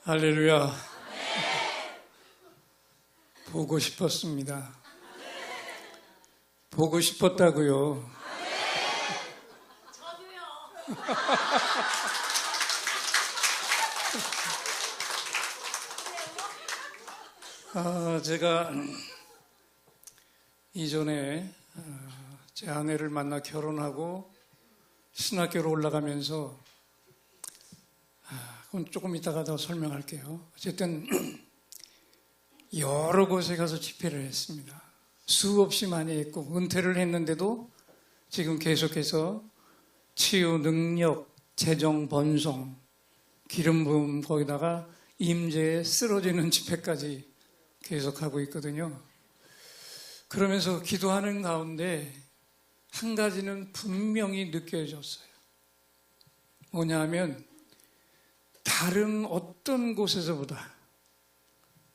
할렐루야. 보고 싶었습니다. 보고 싶었다고요. 제가 이전에 제 아내를 만나 결혼하고 신학교로 올라가면서 그건 조금 이따가 더 설명할게요. 어쨌든 여러 곳에 가서 집회를 했습니다. 수없이 많이 했고 은퇴를 했는데도 지금 계속해서 치유, 능력, 재정, 번성, 기름 부음, 거기다가 임재에 쓰러지는 집회까지 계속하고 있거든요. 그러면서 기도하는 가운데 한 가지는 분명히 느껴졌어요. 뭐냐 하면 다른 어떤 곳에서보다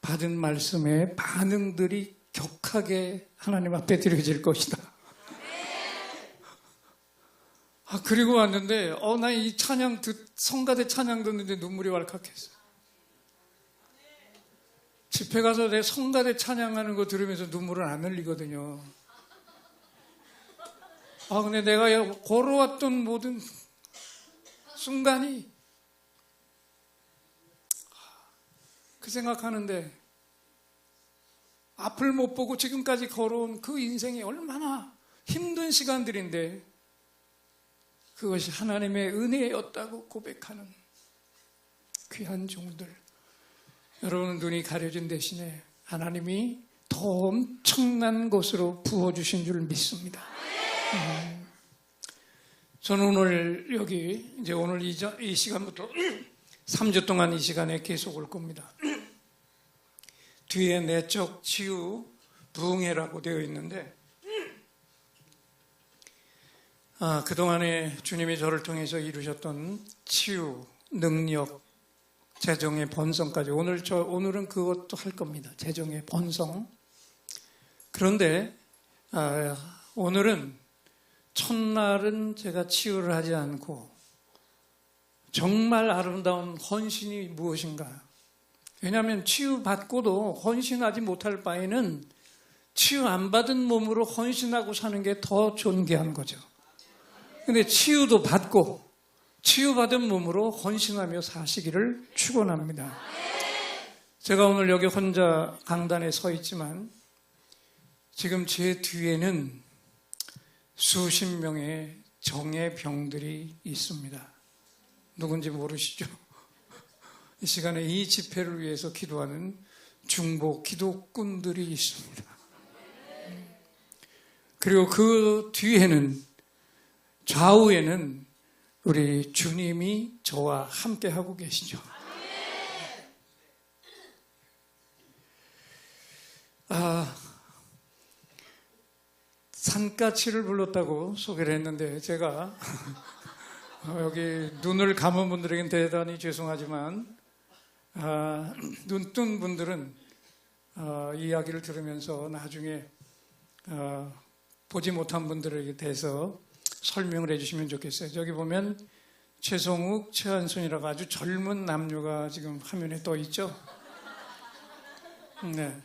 받은 말씀의 반응들이 격하게 하나님 앞에 드려질 것이다. 그리고 왔는데 나 이 찬양 성가대 찬양 듣는데 눈물이 왈칵했어요. 집회 가서 내 성가대 찬양하는 거 들으면서 눈물은 안 흘리거든요. 근데 내가 걸어왔던 모든 순간이 그 생각하는데 앞을 못 보고 지금까지 걸어온 그 인생이 얼마나 힘든 시간들인데 그것이 하나님의 은혜였다고 고백하는 귀한 종들. 여러분 눈이 가려진 대신에 하나님이 더 엄청난 것으로 부어주신 줄 믿습니다. 저는 오늘 여기 이제 오늘 이 시간부터 3주 동안 이 시간에 계속 올 겁니다. 뒤에 내적 치유 부흥회라고 되어 있는데 그동안에 주님이 저를 통해서 이루셨던 치유, 능력, 재정의 번성까지 오늘은 그것도 할 겁니다. 재정의 번성. 그런데 오늘은 첫날은 제가 치유를 하지 않고 정말 아름다운 헌신이 무엇인가. 왜냐하면 치유받고도 헌신하지 못할 바에는 치유 안 받은 몸으로 헌신하고 사는 게 더 존귀한 거죠. 근데 치유도 받고 치유받은 몸으로 헌신하며 사시기를 축원합니다. 제가 오늘 여기 혼자 강단에 서 있지만 지금 제 뒤에는 수십 명의 정의 병들이 있습니다. 누군지 모르시죠? 이 시간에 이 집회를 위해서 기도하는 중보 기도꾼들이 있습니다. 그리고 그 뒤에는 좌우에는 우리 주님이 저와 함께 하고 계시죠. 산까치를 불렀다고 소개를 했는데 제가 여기 눈을 감은 분들에겐 대단히 죄송하지만 눈 뜬 분들은 이야기를 들으면서 나중에 보지 못한 분들에게 대해서 설명을 해주시면 좋겠어요. 저기 보면 최성욱, 최한순이라고 아주 젊은 남녀가 지금 화면에 떠 있죠. 네.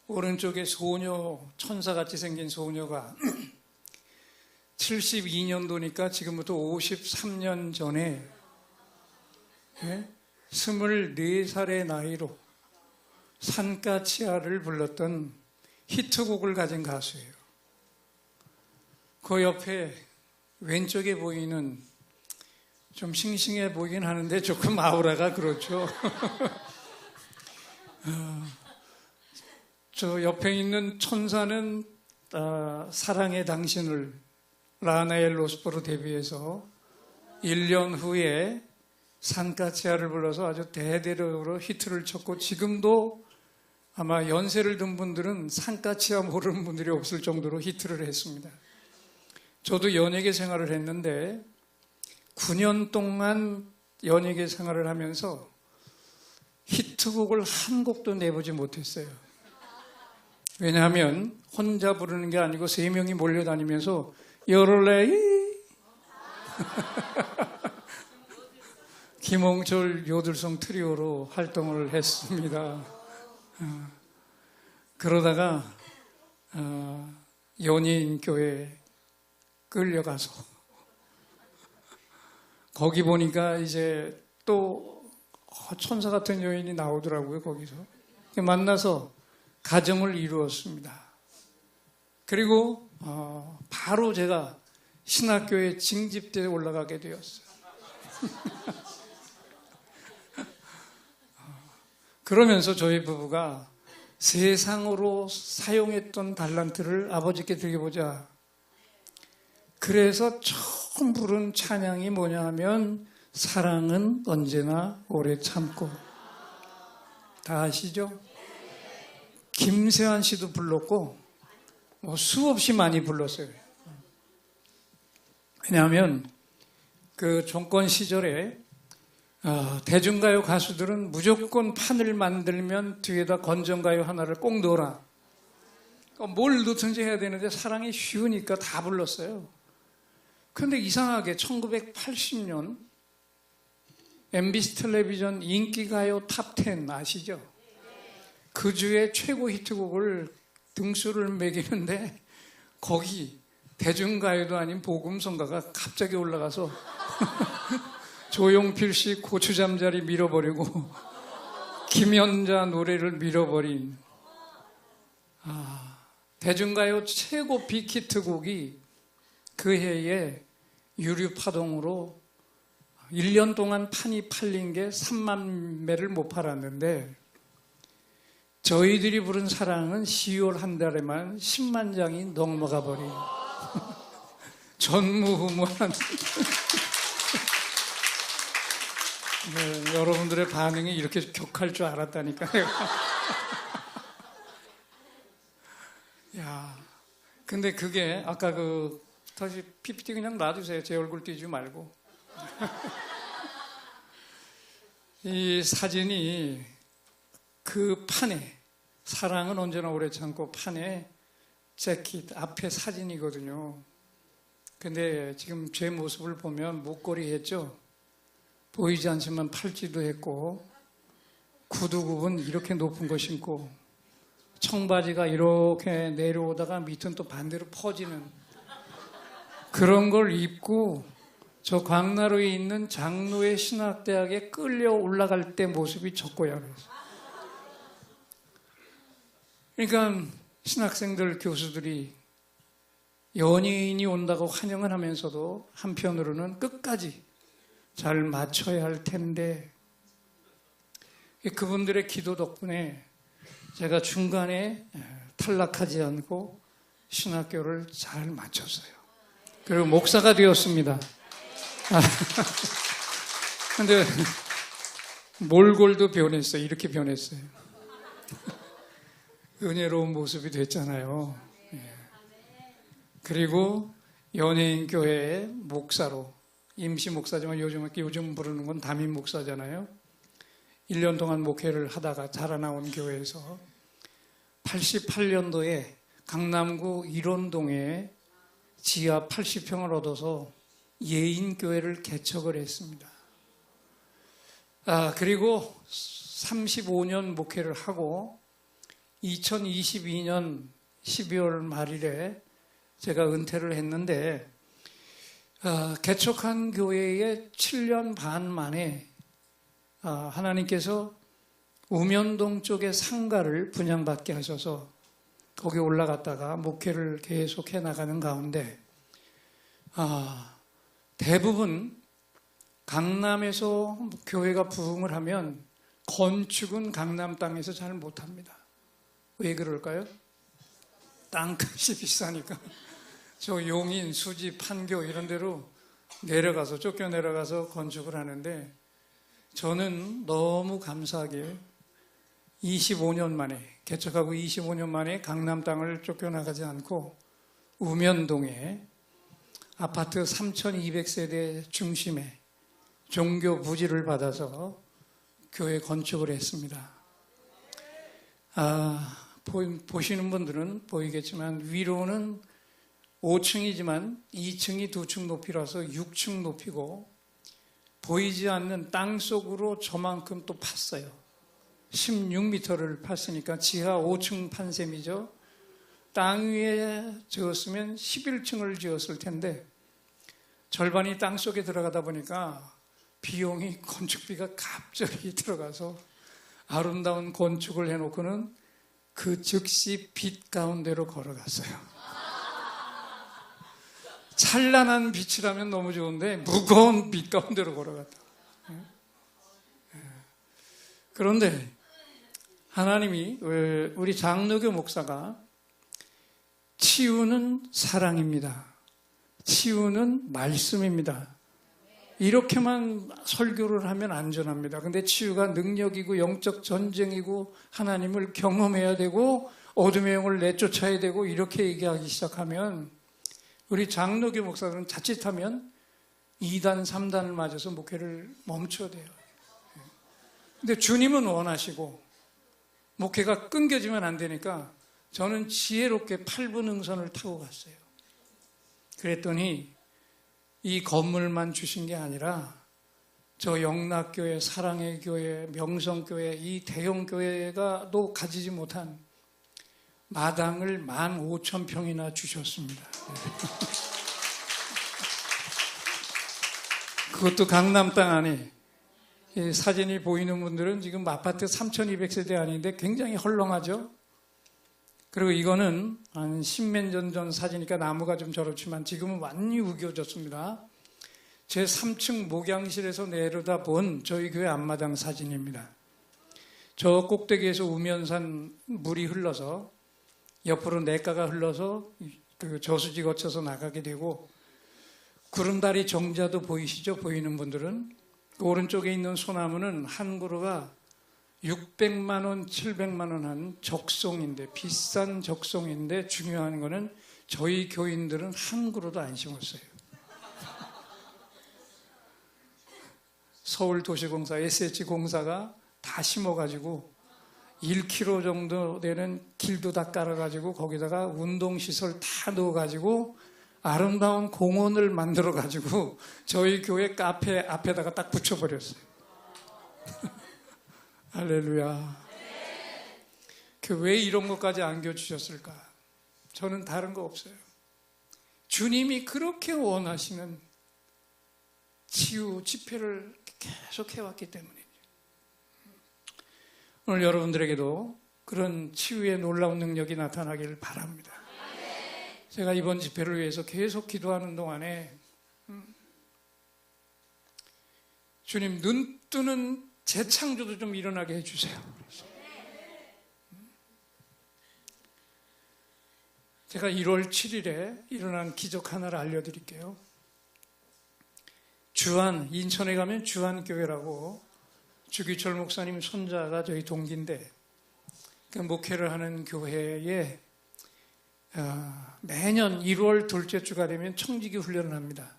오른쪽에 소녀, 천사같이 생긴 소녀가 72년도니까 지금부터 53년 전에 24살의 나이로 산까치아를 불렀던 히트곡을 가진 가수예요. 그 옆에 왼쪽에 보이는 좀 싱싱해 보이긴 하는데 조금 아우라가 그렇죠. 저 옆에 있는 천사는 사랑의 당신을 라나엘 로스포로 데뷔해서 1년 후에 산까치아를 불러서 아주 대대적으로 히트를 쳤고 지금도 아마 연세를 든 분들은 산까치아 모르는 분들이 없을 정도로 히트를 했습니다. 저도 연예계 생활을 했는데 9년 동안 연예계 생활을 하면서 히트곡을 한 곡도 내보지 못했어요. 왜냐하면 혼자 부르는 게 아니고 3명이 몰려다니면서 열올레이 김홍철 요들송 트리오로 활동을 했습니다. 그러다가 연예인교회 끌려가서 거기 보니까 이제 또 천사 같은 여인이 나오더라고요. 거기서 만나서 가정을 이루었습니다. 그리고 바로 제가 신학교에 징집대에 올라가게 되었어요. 그러면서 저희 부부가 세상으로 사용했던 달란트를 아버지께 드려보자. 그래서 처음 부른 찬양이 뭐냐 하면 사랑은 언제나 오래 참고. 다 아시죠? 김세환 씨도 불렀고 수없이 많이 불렀어요. 왜냐하면 그 정권 시절에 대중가요 가수들은 무조건 판을 만들면 뒤에다 건전가요 하나를 꼭 넣어라. 뭘 넣든지 해야 되는데 사랑이 쉬우니까 다 불렀어요. 그런데 이상하게 1980년 MBC 텔레비전 인기가요 탑10 아시죠? 그 주에 최고 히트곡을 등수를 매기는데 거기 대중가요도 아닌 복음성가가 갑자기 올라가서 조용필 씨 고추잠자리 밀어버리고 김연자 노래를 밀어버린 대중가요 최고 빅히트곡이 그 해에 유류파동으로 1년 동안 판이 팔린 게 3만 매를 못 팔았는데 저희들이 부른 사랑은 10월 한 달에만 10만 장이 넘어가 버린 전무후무한 네, 여러분들의 반응이 이렇게 격할 줄 알았다니까요. 야, 근데 그게 아까 다시 PPT 그냥 놔두세요. 제 얼굴 띄지 말고. 이 사진이 그 판에 사랑은 언제나 오래 참고 판에 재킷 앞에 사진이거든요. 근데 지금 제 모습을 보면 목걸이 했죠. 보이지 않지만 팔찌도 했고 구두굽은 이렇게 높은 거 신고 청바지가 이렇게 내려오다가 밑은 또 반대로 퍼지는 그런 걸 입고 저 광나루에 있는 장로의 신학대학에 끌려 올라갈 때 모습이 저거야. 그러니까 신학생들 교수들이 연예인이 온다고 환영을 하면서도 한편으로는 끝까지 잘 맞춰야 할 텐데 그분들의 기도 덕분에 제가 중간에 탈락하지 않고 신학교를 잘 마쳤어요. 그리고 목사가 되었습니다. 근데 몰골도 변했어요. 이렇게 변했어요. 은혜로운 모습이 됐잖아요. 그리고 연예인 교회의 목사로 임시 목사지만 요즘 부르는 건 담임 목사잖아요. 1년 동안 목회를 하다가 자라나온 교회에서 88년도에 강남구 일원동에 지하 80평을 얻어서 예인교회를 개척을 했습니다. 그리고 35년 목회를 하고 2022년 12월 말일에 제가 은퇴를 했는데 개척한 교회에 7년 반 만에 하나님께서 우면동 쪽의 상가를 분양받게 하셔서 거기 올라갔다가 목회를 계속해 나가는 가운데 대부분 강남에서 교회가 부흥을 하면 건축은 강남 땅에서 잘 못합니다. 왜 그럴까요? 땅값이 비싸니까. 저 용인, 수지, 판교 이런 데로 내려가서 쫓겨 내려가서 건축을 하는데 저는 너무 감사하게 25년 만에 개척하고 25년 만에 강남 땅을 쫓겨나가지 않고 우면동에 아파트 3,200세대 중심에 종교 부지를 받아서 교회 건축을 했습니다. 보시는 분들은 보이겠지만 위로는 5층이지만 2층이 2층 높이라서 6층 높이고 보이지 않는 땅 속으로 저만큼 또 팠어요. 16m를 팠으니까 지하 5층 판 셈이죠. 땅 위에 지었으면 11층을 지었을 텐데 절반이 땅 속에 들어가다 보니까 비용이, 건축비가 갑자기 들어가서 아름다운 건축을 해놓고는 그 즉시 빛 가운데로 걸어갔어요. 찬란한 빛이라면 너무 좋은데 무거운 빛 가운데로 걸어갔다. 그런데 하나님이, 우리 장로교 목사가 치유는 사랑입니다. 치유는 말씀입니다. 이렇게만 설교를 하면 안전합니다. 근데 치유가 능력이고 영적 전쟁이고 하나님을 경험해야 되고 어둠의 영을 내쫓아야 되고 이렇게 얘기하기 시작하면 우리 장로교 목사들은 자칫하면 2단, 3단을 맞아서 목회를 멈춰야 돼요. 근데 주님은 원하시고 목회가 끊겨지면 안 되니까 저는 지혜롭게 8분 응선을 타고 갔어요. 그랬더니 이 건물만 주신 게 아니라 저 영락교회, 사랑의 교회, 명성교회, 이 대형교회가도 가지지 못한 마당을 15,000평이나 주셨습니다. 그것도 강남 땅 안에. 사진이 보이는 분들은 지금 아파트 3,200세대 아닌데 굉장히 헐렁하죠. 그리고 이거는 한 10몇 년 전 사진이니까 나무가 좀 저렇지만 지금은 완전히 우겨졌습니다. 제 3층 목양실에서 내려다 본 저희 교회 앞마당 사진입니다. 저 꼭대기에서 우면산 물이 흘러서 옆으로 냇가가 흘러서 그 저수지 거쳐서 나가게 되고 구름다리 정자도 보이시죠? 보이는 분들은. 그 오른쪽에 있는 소나무는 한 그루가 600만 원, 700만 원 한 적송인데, 비싼 적송인데 중요한 거는 저희 교인들은 한 그루도 안 심었어요. 서울도시공사, SH공사가 다 심어가지고 1km 정도 되는 길도 다 깔아가지고 거기다가 운동시설 다 넣어가지고 아름다운 공원을 만들어가지고 저희 교회 카페 앞에다가 딱 붙여버렸어요. 할렐루야. 왜 이런 것까지 안겨주셨을까? 저는 다른 거 없어요. 주님이 그렇게 원하시는 치유 집회를 계속 해왔기 때문이죠. 오늘 여러분들에게도 그런 치유의 놀라운 능력이 나타나길 바랍니다. 제가 이번 집회를 위해서 계속 기도하는 동안에 주님, 눈 뜨는 재창조도 좀 일어나게 해주세요. 제가 1월 7일에 일어난 기적 하나를 알려드릴게요. 주안, 인천에 가면 주안교회라고 주기철 목사님 손자가 저희 동기인데 그 목회를 하는 교회에 매년 1월 둘째 주가 되면 청지기 훈련을 합니다.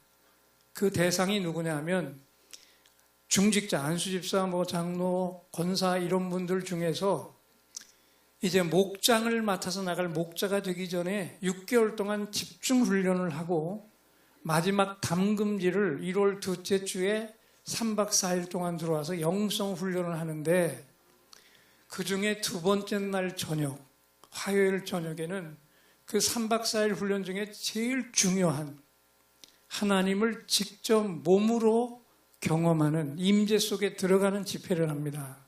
그 대상이 누구냐 하면 중직자, 안수집사, 장로, 권사 이런 분들 중에서 이제 목장을 맡아서 나갈 목자가 되기 전에 6개월 동안 집중 훈련을 하고 마지막 담금질을 1월 둘째 주에 3박 4일 동안 들어와서 영성 훈련을 하는데 그 중에 두 번째 날 저녁, 화요일 저녁에는 그 3박 4일 훈련 중에 제일 중요한 하나님을 직접 몸으로 경험하는 임재 속에 들어가는 집회를 합니다.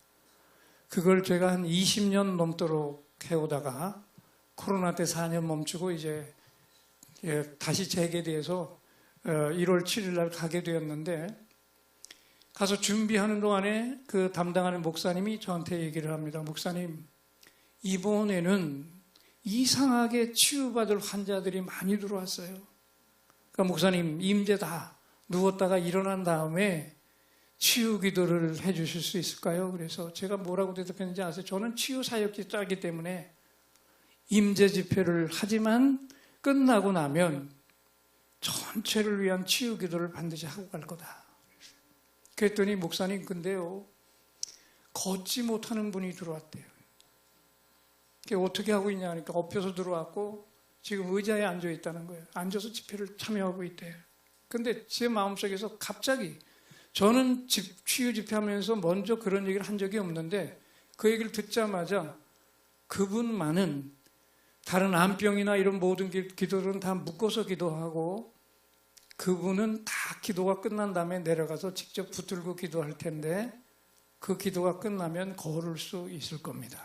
그걸 제가 한 20년 넘도록 해오다가 코로나 때 4년 멈추고 이제 다시 재개돼서 1월 7일 날 가게 되었는데 가서 준비하는 동안에 그 담당하는 목사님이 저한테 얘기를 합니다. 목사님, 이번에는 이상하게 치유받을 환자들이 많이 들어왔어요. 그러니까 목사님, 임재다. 누웠다가 일어난 다음에 치유 기도를 해 주실 수 있을까요? 그래서 제가 뭐라고 대답했는지 아세요? 저는 치유 사역자이기 때문에 임재 집회를 하지만 끝나고 나면 전체를 위한 치유 기도를 반드시 하고 갈 거다. 그랬더니 목사님, 근데요, 걷지 못하는 분이 들어왔대요. 어떻게 하고 있냐 하니까 엎혀서 들어왔고 지금 의자에 앉아 있다는 거예요. 앉아서 집회를 참여하고 있대요. 근데 제 마음속에서 갑자기 저는 치유 집회하면서 먼저 그런 얘기를 한 적이 없는데 그 얘기를 듣자마자 그분만은 다른 암병이나 이런 모든 기도들은 다 묶어서 기도하고 그분은 다 기도가 끝난 다음에 내려가서 직접 붙들고 기도할 텐데 그 기도가 끝나면 걸을 수 있을 겁니다.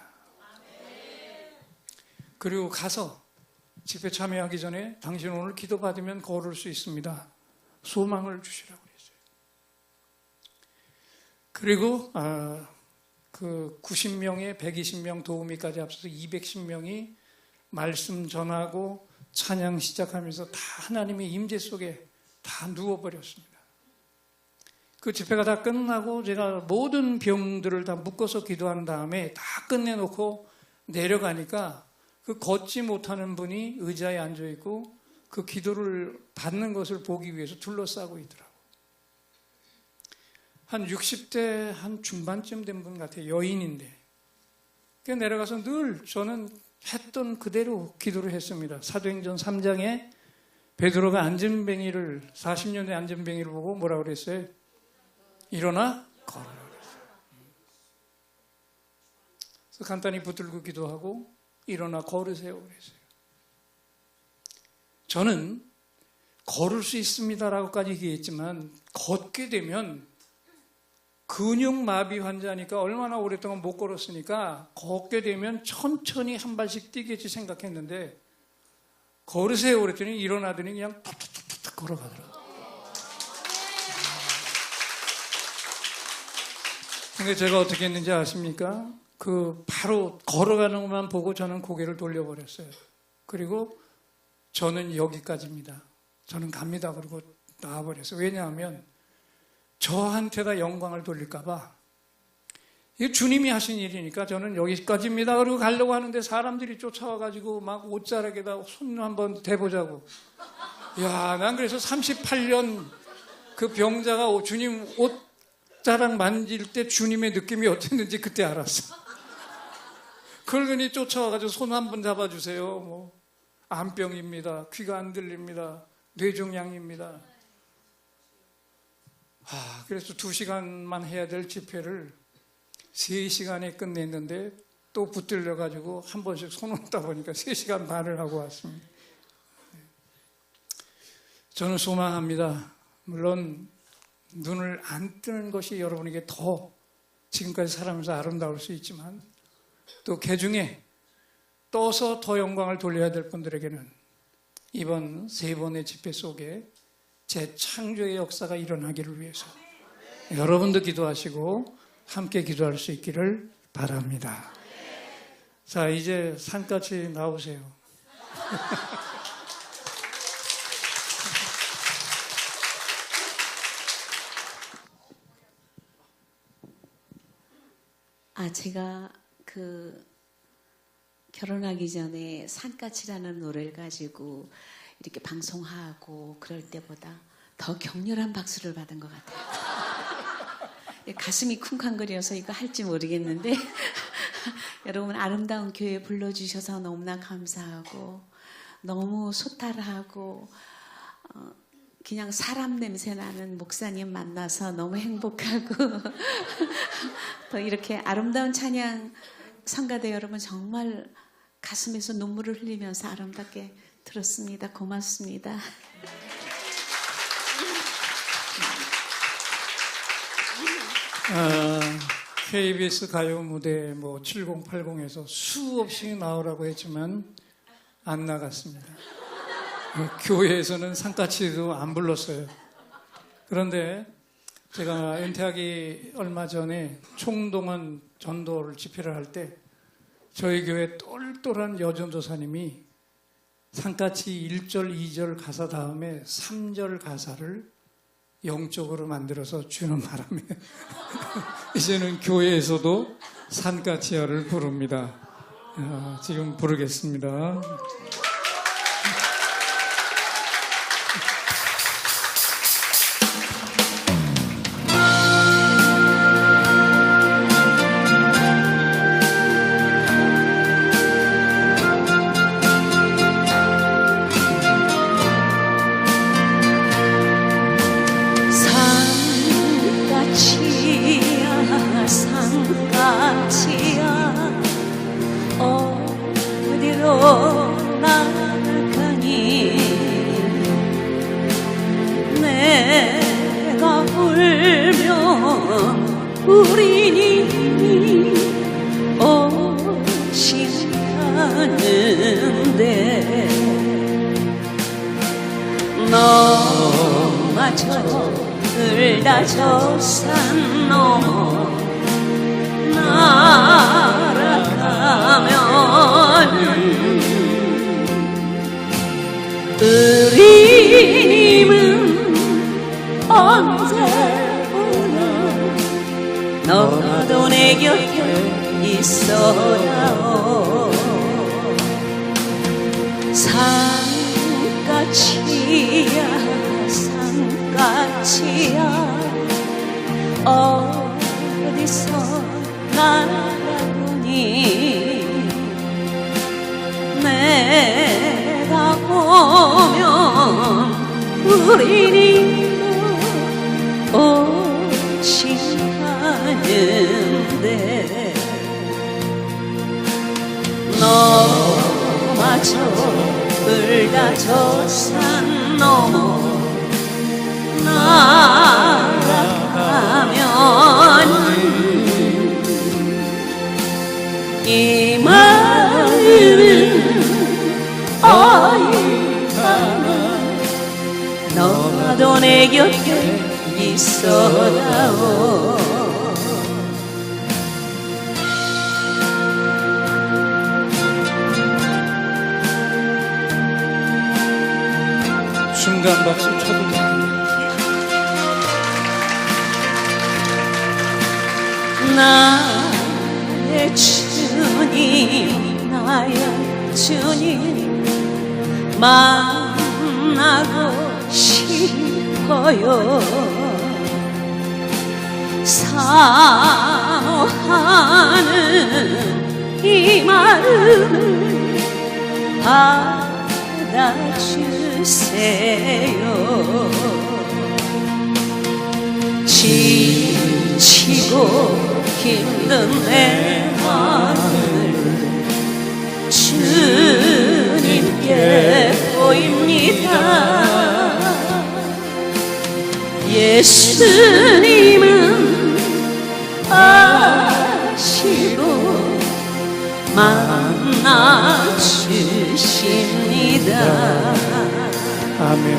그리고 가서 집회 참여하기 전에 당신 오늘 기도받으면 걸을 수 있습니다. 소망을 주시라고 그랬어요. 그리고 그 90명에 120명 도우미까지 합쳐서 210명이 말씀 전하고 찬양 시작하면서 다 하나님의 임재 속에 다 누워버렸습니다. 그 집회가 다 끝나고 제가 모든 병들을 다 묶어서 기도한 다음에 다 끝내놓고 내려가니까 그 걷지 못하는 분이 의자에 앉아있고 그 기도를 받는 것을 보기 위해서 둘러싸고 있더라고요. 한 60대 한 중반쯤 된 분 같아요. 여인인데. 그래서 내려가서 늘 저는 했던 그대로 기도를 했습니다. 사도행전 3장에 베드로가 안전뱅이를 40년의 안전뱅이를 보고 뭐라고 그랬어요? 일어나 걸으라 그랬어요. 그래서 간단히 붙들고 기도하고 일어나 걸으세요 그랬어요. 저는 걸을 수 있습니다라고까지 얘기했지만 걷게 되면 근육마비 환자니까 얼마나 오랫동안 못 걸었으니까 걷게 되면 천천히 한 발씩 뛰겠지 생각했는데 걸으세요 그랬더니 일어나더니 그냥 툭툭툭툭 걸어가더라고요. 근데 제가 어떻게 했는지 아십니까? 그 바로 걸어가는 것만 보고 저는 고개를 돌려버렸어요. 그리고 저는 여기까지입니다. 저는 갑니다. 그리고 나와버렸어요. 왜냐하면 저한테다 영광을 돌릴까봐. 이게 주님이 하신 일이니까 저는 여기까지입니다. 그리고 가려고 하는데 사람들이 쫓아와가지고 막 옷자락에다 손 한번 대보자고. 야, 난 그래서 38년 그 병자가 주님 옷자락 만질 때 주님의 느낌이 어땠는지 그때 알았어. 그러더니 쫓아와가지고 손 한번 잡아주세요. 뭐 암병입니다. 귀가 안 들립니다. 뇌종양입니다. 그래서 2시간만 해야 될 집회를 3시간에 끝냈는데 또 붙들려가지고 한 번씩 손 얹다 보니까 3시간 반을 하고 왔습니다. 저는 소망합니다. 물론 눈을 안 뜨는 것이 여러분에게 더 지금까지 살아면서 아름다울 수 있지만 또 개중에 떠서 더 영광을 돌려야 될 분들에게는 이번 3번의 집회 속에 재창조의 역사가 일어나기를 위해서 여러분도 기도하시고 함께 기도할 수 있기를 바랍니다. 자, 이제 산같이 나오세요. 제가 결혼하기 전에 산까치라는 노래를 가지고 이렇게 방송하고 그럴 때보다 더 격렬한 박수를 받은 것 같아요. 가슴이 쿵쾅거려서 이거 할지 모르겠는데 여러분 아름다운 교회 불러주셔서 너무나 감사하고 너무 소탈하고 그냥 사람 냄새 나는 목사님 만나서 너무 행복하고 또 이렇게 아름다운 찬양 성가대 여러분 정말 가슴에서 눈물을 흘리면서 아름답게 들었습니다. 고맙습니다. KBS 가요 무대 7080에서 수없이 나오라고 했지만 안 나갔습니다. 교회에서는 산까치도 안 불렀어요. 그런데 제가 은퇴하기 얼마 전에 총동원 전도를 집회를 할 때 저희 교회 똘똘한 여전도사님이 산까치 1절, 2절 가사 다음에 3절 가사를 영적으로 만들어서 주는 바람에 이제는 교회에서도 산까치야를 부릅니다. 지금 부르겠습니다. 떠나가니 내가 울면 우리니 오신다는데 너마저 들다 저 산 넘어 날아가면 우리님은 언제 오나 너도 내 곁에 있어다오 산까지야 산까지야 어디서 날아오니 내가 오면 우리는 오신다는데 너마저 울다 저 산 넘어 날아가면 이 마음은 어이하나 너도 내 곁에 있어다오 순간 박수 쳐도 됩니다. 나의 주님 나의 주님 만나고 싶어요 사모하는 이 마음을 받아주세요 지치고 힘든 내 마음을 주님께 보입니다 예수님은 아시고 만나주십니다 아멘.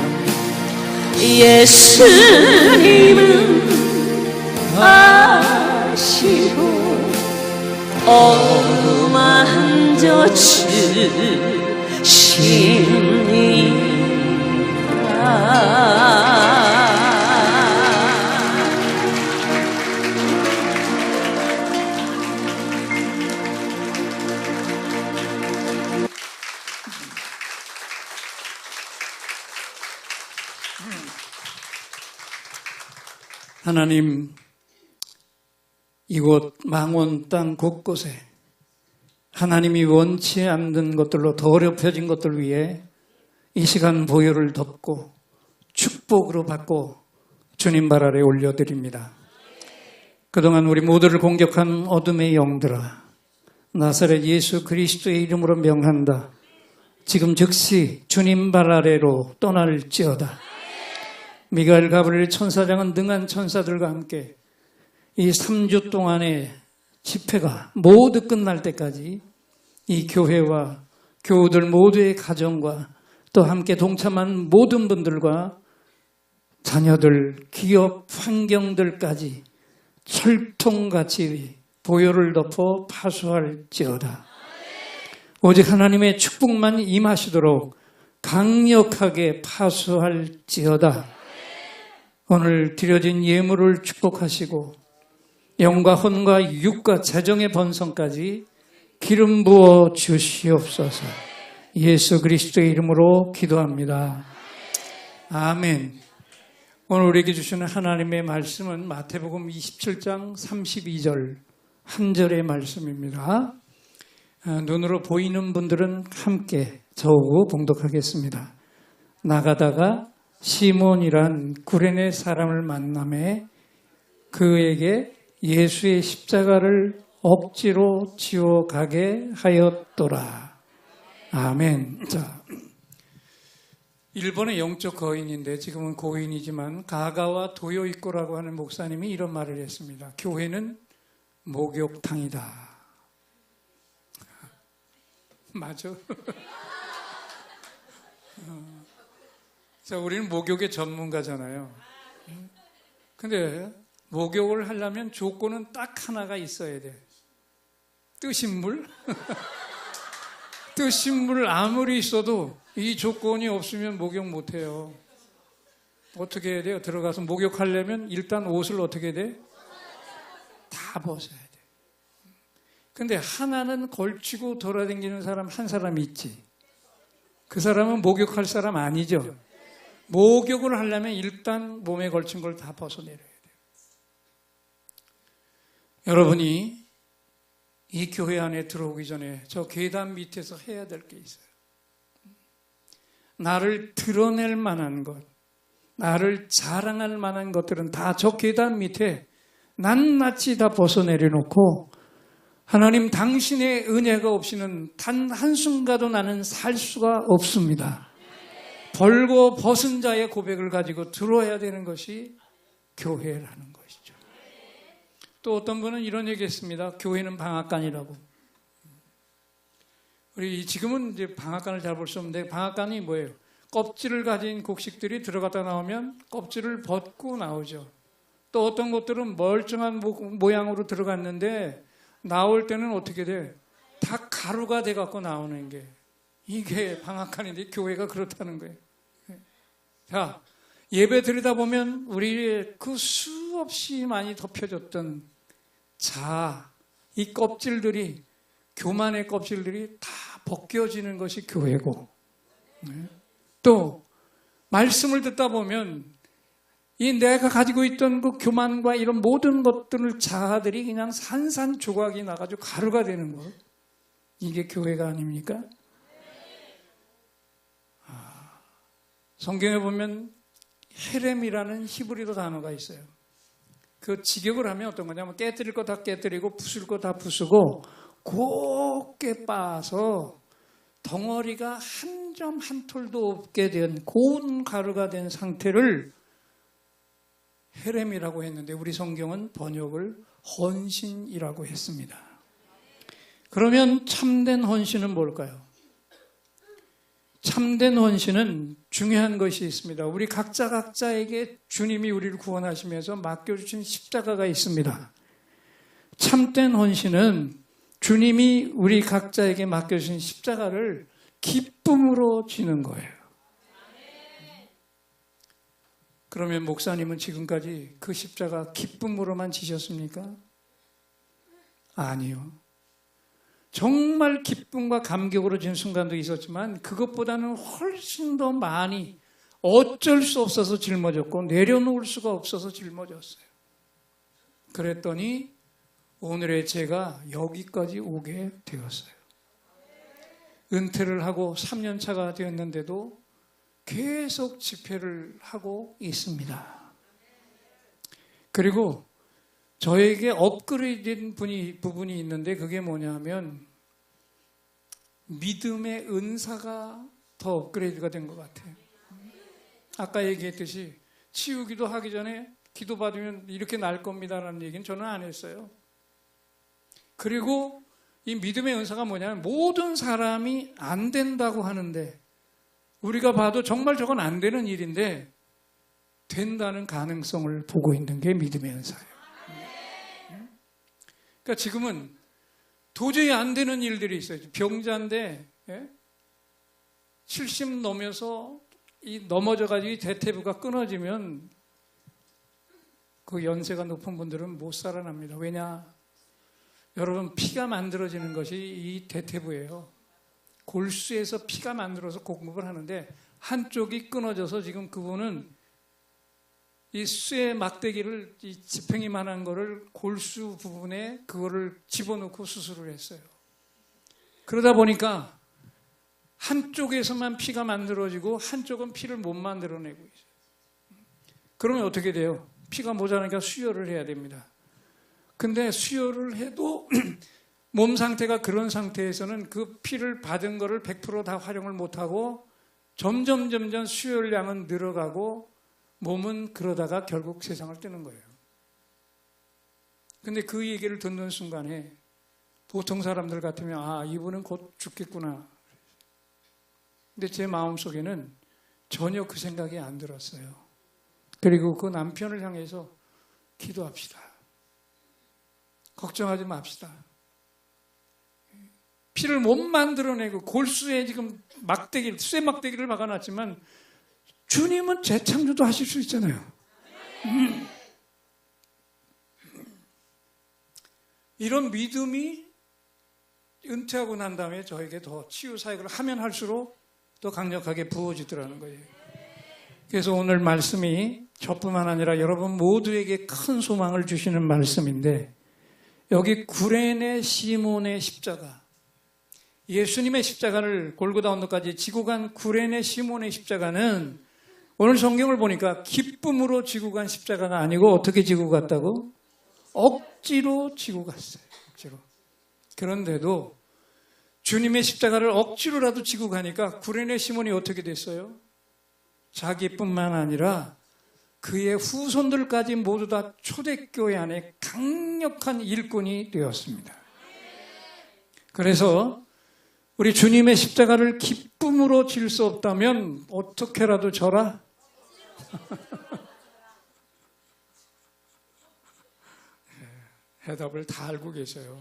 예수님은 아시고 어루만져 주십니다 하나님, 이곳 망원 땅 곳곳에 하나님이 원치 않는 것들로 더럽혀진 것들 위해 이 시간 보혈을 덮고 축복으로 받고 주님 발 아래 올려드립니다. 그동안 우리 모두를 공격한 어둠의 영들아, 나사렛 예수 그리스도의 이름으로 명한다. 지금 즉시 주님 발 아래로 떠날지어다. 미가엘 가브리엘 천사장은 능한 천사들과 함께 이 3주 동안의 집회가 모두 끝날 때까지 이 교회와 교우들 모두의 가정과 또 함께 동참한 모든 분들과 자녀들, 기업, 환경들까지 철통같이 보혈을 덮어 파수할지어다. 오직 하나님의 축복만 임하시도록 강력하게 파수할지어다. 오늘 드려진 예물을 축복하시고 영과 혼과 육과 재정의 번성까지 기름 부어 주시옵소서. 예수 그리스도의 이름으로 기도합니다. 아멘. 오늘 우리에게 주시는 하나님의 말씀은 마태복음 27장 32절 한 절의 말씀입니다. 눈으로 보이는 분들은 함께 저우고 봉독하겠습니다. 나가다가 시몬이란 구레네 사람을 만나매 그에게 예수의 십자가를 억지로 지워 가게 하였더라. 아멘. 자, 일본의 영적 거인인데 지금은 고인이지만 가가와 도요이코라고 하는 목사님이 이런 말을 했습니다. 교회는 목욕탕이다. 맞아. 자, 우리는 목욕의 전문가잖아요. 근데 목욕을 하려면 조건은 딱 하나가 있어야 돼. 뜨신 물? 뜨신 물 아무리 있어도 이 조건이 없으면 목욕 못해요. 어떻게 해야 돼요? 들어가서 목욕하려면 일단 옷을 어떻게 해야 돼? 다 벗어야 돼. 근데 하나는 걸치고 돌아다니는 사람 한 사람 있지. 그 사람은 목욕할 사람 아니죠. 목욕을 하려면 일단 몸에 걸친 걸 다 벗어내려야 돼요. 여러분이 이 교회 안에 들어오기 전에 저 계단 밑에서 해야 될 게 있어요. 나를 드러낼 만한 것, 나를 자랑할 만한 것들은 다 저 계단 밑에 낱낱이 다 벗어내려놓고 하나님 당신의 은혜가 없이는 단 한순간도 나는 살 수가 없습니다. 벌고 벗은 자의 고백을 가지고 들어야 되는 것이 교회라는 것이죠. 또 어떤 분은 이런 얘기 했습니다. 교회는 방앗간이라고. 우리 지금은 이제 방앗간을 잘 볼 수 없는데 방앗간이 뭐예요? 껍질을 가진 곡식들이 들어갔다 나오면 껍질을 벗고 나오죠. 또 어떤 것들은 멀쩡한 모양으로 들어갔는데 나올 때는 어떻게 돼? 다 가루가 돼 갖고 나오는 게 이게 방앗간인데 교회가 그렇다는 거예요. 자, 예배 드리다 보면 우리의 그 수없이 많이 덮여졌던 이 껍질들이 교만의 껍질들이 다 벗겨지는 것이 교회고 또 말씀을 듣다 보면 이 내가 가지고 있던 그 교만과 이런 모든 것들을 자아들이 그냥 산산조각이 나가지고 가루가 되는 것. 이게 교회가 아닙니까? 성경에 보면 헤렘이라는 히브리어 단어가 있어요. 그 직역을 하면 어떤 거냐면 깨뜨릴 거 다 깨뜨리고 부술 거 다 부수고 곱게 빻아서 덩어리가 한 점 한 톨도 없게 된 고운 가루가 된 상태를 헤렘이라고 했는데 우리 성경은 번역을 헌신이라고 했습니다. 그러면 참된 헌신은 뭘까요? 참된 헌신은 중요한 것이 있습니다. 우리 각자에게 주님이 우리를 구원하시면서 맡겨주신 십자가가 있습니다. 참된 헌신은 주님이 우리 각자에게 맡겨주신 십자가를 기쁨으로 지는 거예요. 그러면 목사님은 지금까지 그 십자가 기쁨으로만 지셨습니까? 아니요. 정말 기쁨과 감격으로 진 순간도 있었지만 그것보다는 훨씬 더 많이 어쩔 수 없어서 짊어졌고 내려놓을 수가 없어서 짊어졌어요. 그랬더니 오늘의 제가 여기까지 오게 되었어요. 은퇴를 하고 3년 차가 되었는데도 계속 집회를 하고 있습니다. 그리고 저에게 업그레이드된 부분이 있는데 그게 뭐냐면 믿음의 은사가 더 업그레이드가 된 것 같아요. 아까 얘기했듯이 치유기도 하기 전에 기도받으면 이렇게 날 겁니다라는 얘기는 저는 안 했어요. 그리고 이 믿음의 은사가 뭐냐면 모든 사람이 안 된다고 하는데 우리가 봐도 정말 저건 안 되는 일인데 된다는 가능성을 보고 있는 게 믿음의 은사예요. 그러니까 지금은 도저히 안 되는 일들이 있어요. 병자인데 70 넘어서 넘어져가지고 대퇴부가 끊어지면 그 연세가 높은 분들은 못 살아납니다. 왜냐? 여러분 피가 만들어지는 것이 이 대퇴부예요. 골수에서 피가 만들어서 공급을 하는데 한쪽이 끊어져서 지금 그분은 이 쇠 막대기를 이 지팽이만한 거를 골수 부분에 그거를 집어넣고 수술을 했어요. 그러다 보니까 한쪽에서만 피가 만들어지고 한쪽은 피를 못 만들어내고 있어요. 그러면 어떻게 돼요? 피가 모자라니까 수혈을 해야 됩니다. 근데 수혈을 해도 몸 상태가 그런 상태에서는 그 피를 받은 거를 100% 다 활용을 못하고 점점 수혈량은 늘어가고 몸은 그러다가 결국 세상을 뜨는 거예요. 근데 그 얘기를 듣는 순간에 보통 사람들 같으면 아, 이분은 곧 죽겠구나. 근데 제 마음속에는 전혀 그 생각이 안 들었어요. 그리고 그 남편을 향해서 기도합시다. 걱정하지 맙시다. 피를 못 만들어내고 골수에 지금 쇠 막대기를 박아놨지만 주님은 재창조도 하실 수 있잖아요. 이런 믿음이 은퇴하고 난 다음에 저에게 더 치유 사역을 하면 할수록 더 강력하게 부어지더라는 거예요. 그래서 오늘 말씀이 저뿐만 아니라 여러분 모두에게 큰 소망을 주시는 말씀인데, 여기 구레네 시몬의 십자가, 예수님의 십자가를 골고다 언덕까지 지고 간 구레네 시몬의 십자가는 오늘 성경을 보니까 기쁨으로 지고 간 십자가가 아니고 어떻게 지고 갔다고? 억지로 지고 갔어요. 억지로. 그런데도 주님의 십자가를 억지로라도 지고 가니까 구레네 시몬이 어떻게 됐어요? 자기뿐만 아니라 그의 후손들까지 모두 다 초대교회 안에 강력한 일꾼이 되었습니다. 그래서 우리 주님의 십자가를 기쁨으로 질 수 없다면 어떻게라도 져라? 해답을 다 알고 계셔요.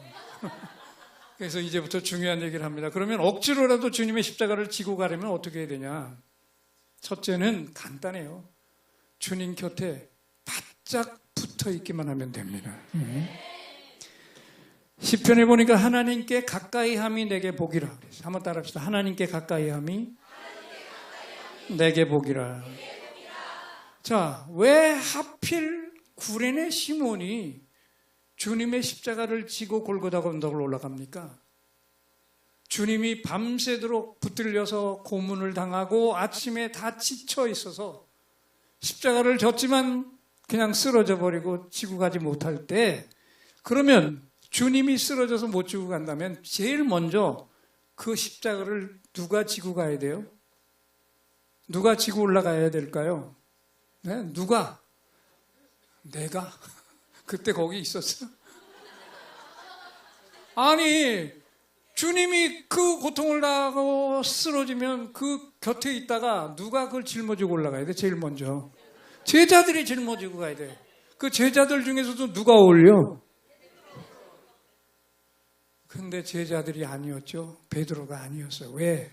그래서 이제부터 중요한 얘기를 합니다. 그러면 억지로라도 주님의 십자가를 지고 가려면 어떻게 해야 되냐? 첫째는 간단해요. 주님 곁에 바짝 붙어 있기만 하면 됩니다. 시편에 보니까 하나님께 가까이함이 내게 복이라. 한번 따라합시다. 하나님께 가까이함이 내게 복이라. 자, 왜 하필 구레네 시몬이 주님의 십자가를 지고 골고다 언덕을 올라갑니까? 주님이 밤새도록 붙들려서 고문을 당하고 아침에 다 지쳐 있어서 십자가를 졌지만 그냥 쓰러져 버리고 지고 가지 못할 때, 그러면 주님이 쓰러져서 못 지고 간다면 제일 먼저 그 십자가를 누가 지고 가야 돼요? 누가 지고 올라가야 될까요? 네? 누가? 내가? 그때 거기 있었어? 아니, 주님이 그 고통을 당하고 쓰러지면 그 곁에 있다가 누가 그걸 짊어지고 올라가야 돼? 제일 먼저 제자들이 짊어지고 가야 돼. 그 제자들 중에서도 누가 어울려? 근데 제자들이 아니었죠. 베드로가 아니었어요. 왜?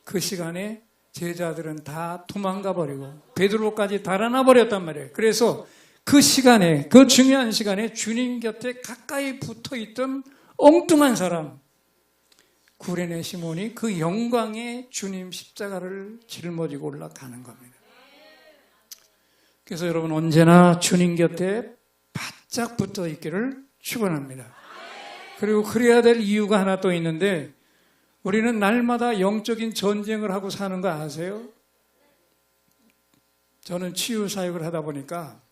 그 시간에 제자들은 다 도망가 버리고 베드로까지 달아나 버렸단 말이에요. 그래서 그 시간에, 그 중요한 시간에 주님 곁에 가까이 붙어 있던 엉뚱한 사람, 구레네 시몬이 그 영광의 주님 십자가를 짊어지고 올라가는 겁니다. 그래서 여러분 언제나 주님 곁에 바짝 붙어 있기를 축원합니다. 그리고 그래야 될 이유가 하나 또 있는데, 우리는 날마다 영적인 전쟁을 하고 사는 거 아세요? 저는 치유 사역을 하다 보니까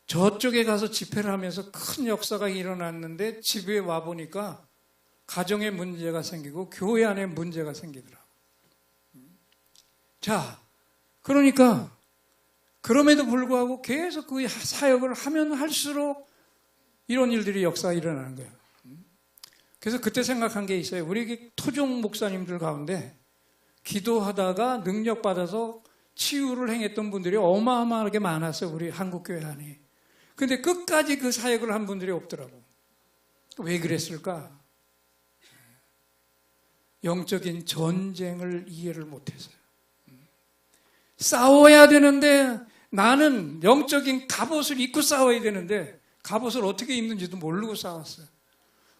저쪽에 가서 집회를 하면서 큰 역사가 일어났는데 집에 와보니까 가정에 문제가 생기고 교회 안에 문제가 생기더라고요. 자, 그러니까 그럼에도 불구하고 계속 그 사역을 하면 할수록 이런 일들이 역사가 일어나는 거예요. 그래서 그때 생각한 게 있어요. 우리 토종 목사님들 가운데 기도하다가 능력받아서 치유를 행했던 분들이 어마어마하게 많았어요. 우리 한국교회 안에. 근데 끝까지 그 사역을 한 분들이 없더라고. 왜 그랬을까? 영적인 전쟁을 이해를 못해서요. 싸워야 되는데, 나는 영적인 갑옷을 입고 싸워야 되는데 갑옷을 어떻게 입는지도 모르고 싸웠어요.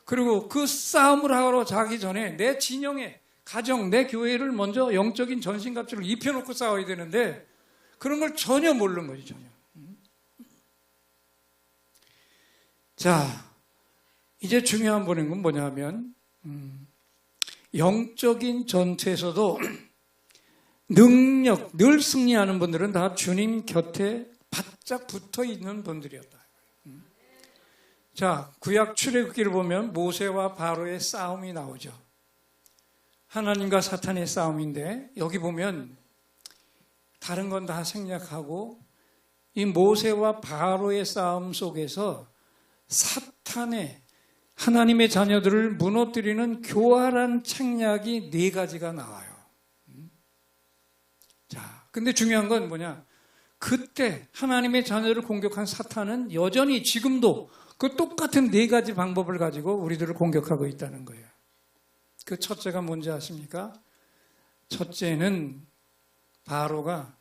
그리고 그 싸움을 하러 자기 전에 내 진영에, 가정, 내 교회를 먼저 영적인 전신갑주를 입혀놓고 싸워야 되는데 그런 걸 전혀 모르는 거죠. 전혀. 자, 이제 중요한 건 뭐냐면 영적인 전투에서도 능력, 늘 승리하는 분들은 다 주님 곁에 바짝 붙어 있는 분들이었다. 자, 구약 출애굽기를 보면 모세와 바로의 싸움이 나오죠. 하나님과 사탄의 싸움인데 여기 보면 다른 건 다 생략하고 이 모세와 바로의 싸움 속에서 사탄의 하나님의 자녀들을 무너뜨리는 교활한 책략이 4가지가 나와요. 자, 근데 중요한 건 뭐냐? 그때 하나님의 자녀를 공격한 사탄은 여전히 지금도 그 똑같은 4가지 방법을 가지고 우리들을 공격하고 있다는 거예요. 그 첫째가 뭔지 아십니까? 첫째는 바로가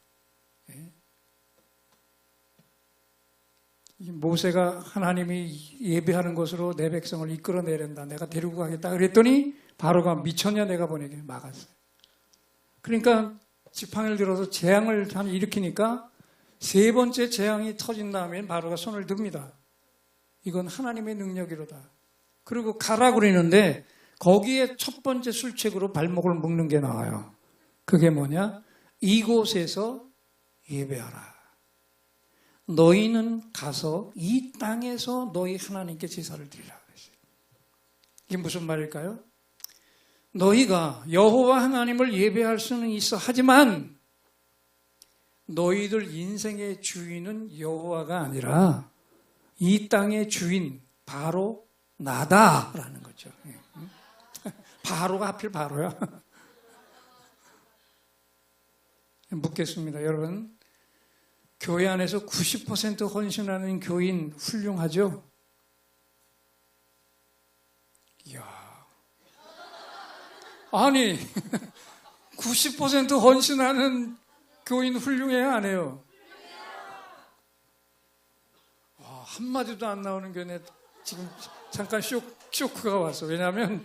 이 모세가 하나님이 예배하는 곳으로 내 백성을 이끌어내란다. 내가 데리고 가겠다. 그랬더니 바로가 미쳤냐 내가 보내게 막았어요. 그러니까 지팡이를 들어서 재앙을 일으키니까 3번째 재앙이 터진 다음에 바로가 손을 듭니다. 이건 하나님의 능력이로다. 그리고 가라 그러는데 거기에 첫 번째 술책으로 발목을 묶는 게 나와요. 그게 뭐냐? 이곳에서 예배하라. 너희는 가서 이 땅에서 너희 하나님께 제사를 드리라 그랬어요. 이게 무슨 말일까요? 너희가 여호와 하나님을 예배할 수는 있어. 하지만 너희들 인생의 주인은 여호와가 아니라 이 땅의 주인 바로 나다라는 거죠. 바로가 하필 바로야. 묻겠습니다. 여러분, 교회 안에서 90% 헌신하는 교인 훌륭하죠? 이야. 아니, 90% 헌신하는 교인 훌륭해요, 안 해요? 와, 한마디도 안 나오는 교회 지금 잠깐 쇼크가 왔어. 왜냐하면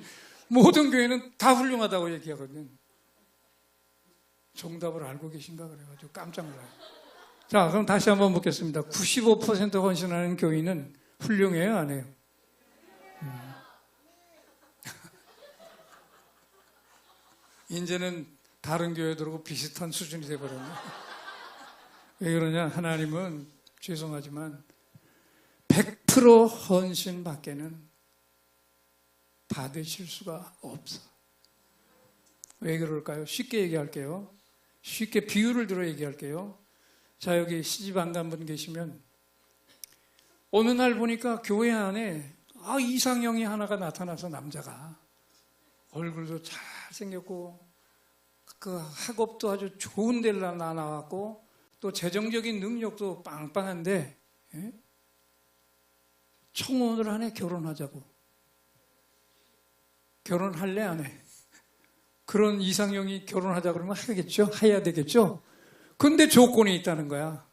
모든 교회는 다 훌륭하다고 얘기하거든요. 정답을 알고 계신가 그래가지고 깜짝 놀라요. 자, 그럼 다시 한번 묻겠습니다. 95% 헌신하는 교인은 훌륭해요, 안 해요? 이제는 다른 교회들하고 비슷한 수준이 되어버렸네. 왜 그러냐? 하나님은 죄송하지만 100% 헌신 밖에는 받으실 수가 없어. 왜 그럴까요? 쉽게 얘기할게요. 쉽게 비유를 들어 얘기할게요. 자, 여기 시집 안 간 분 계시면 어느 날 보니까 교회 안에 이상형이 하나가 나타나서 남자가 얼굴도 잘생겼고 그 학업도 아주 좋은 데를 나왔고 또 재정적인 능력도 빵빵한데 청혼을 하네. 결혼하자고. 결혼할래 안 해? 그런 이상형이 결혼하자 그러면 하겠죠? 해야 되겠죠? 근데 조건이 있다는 거야.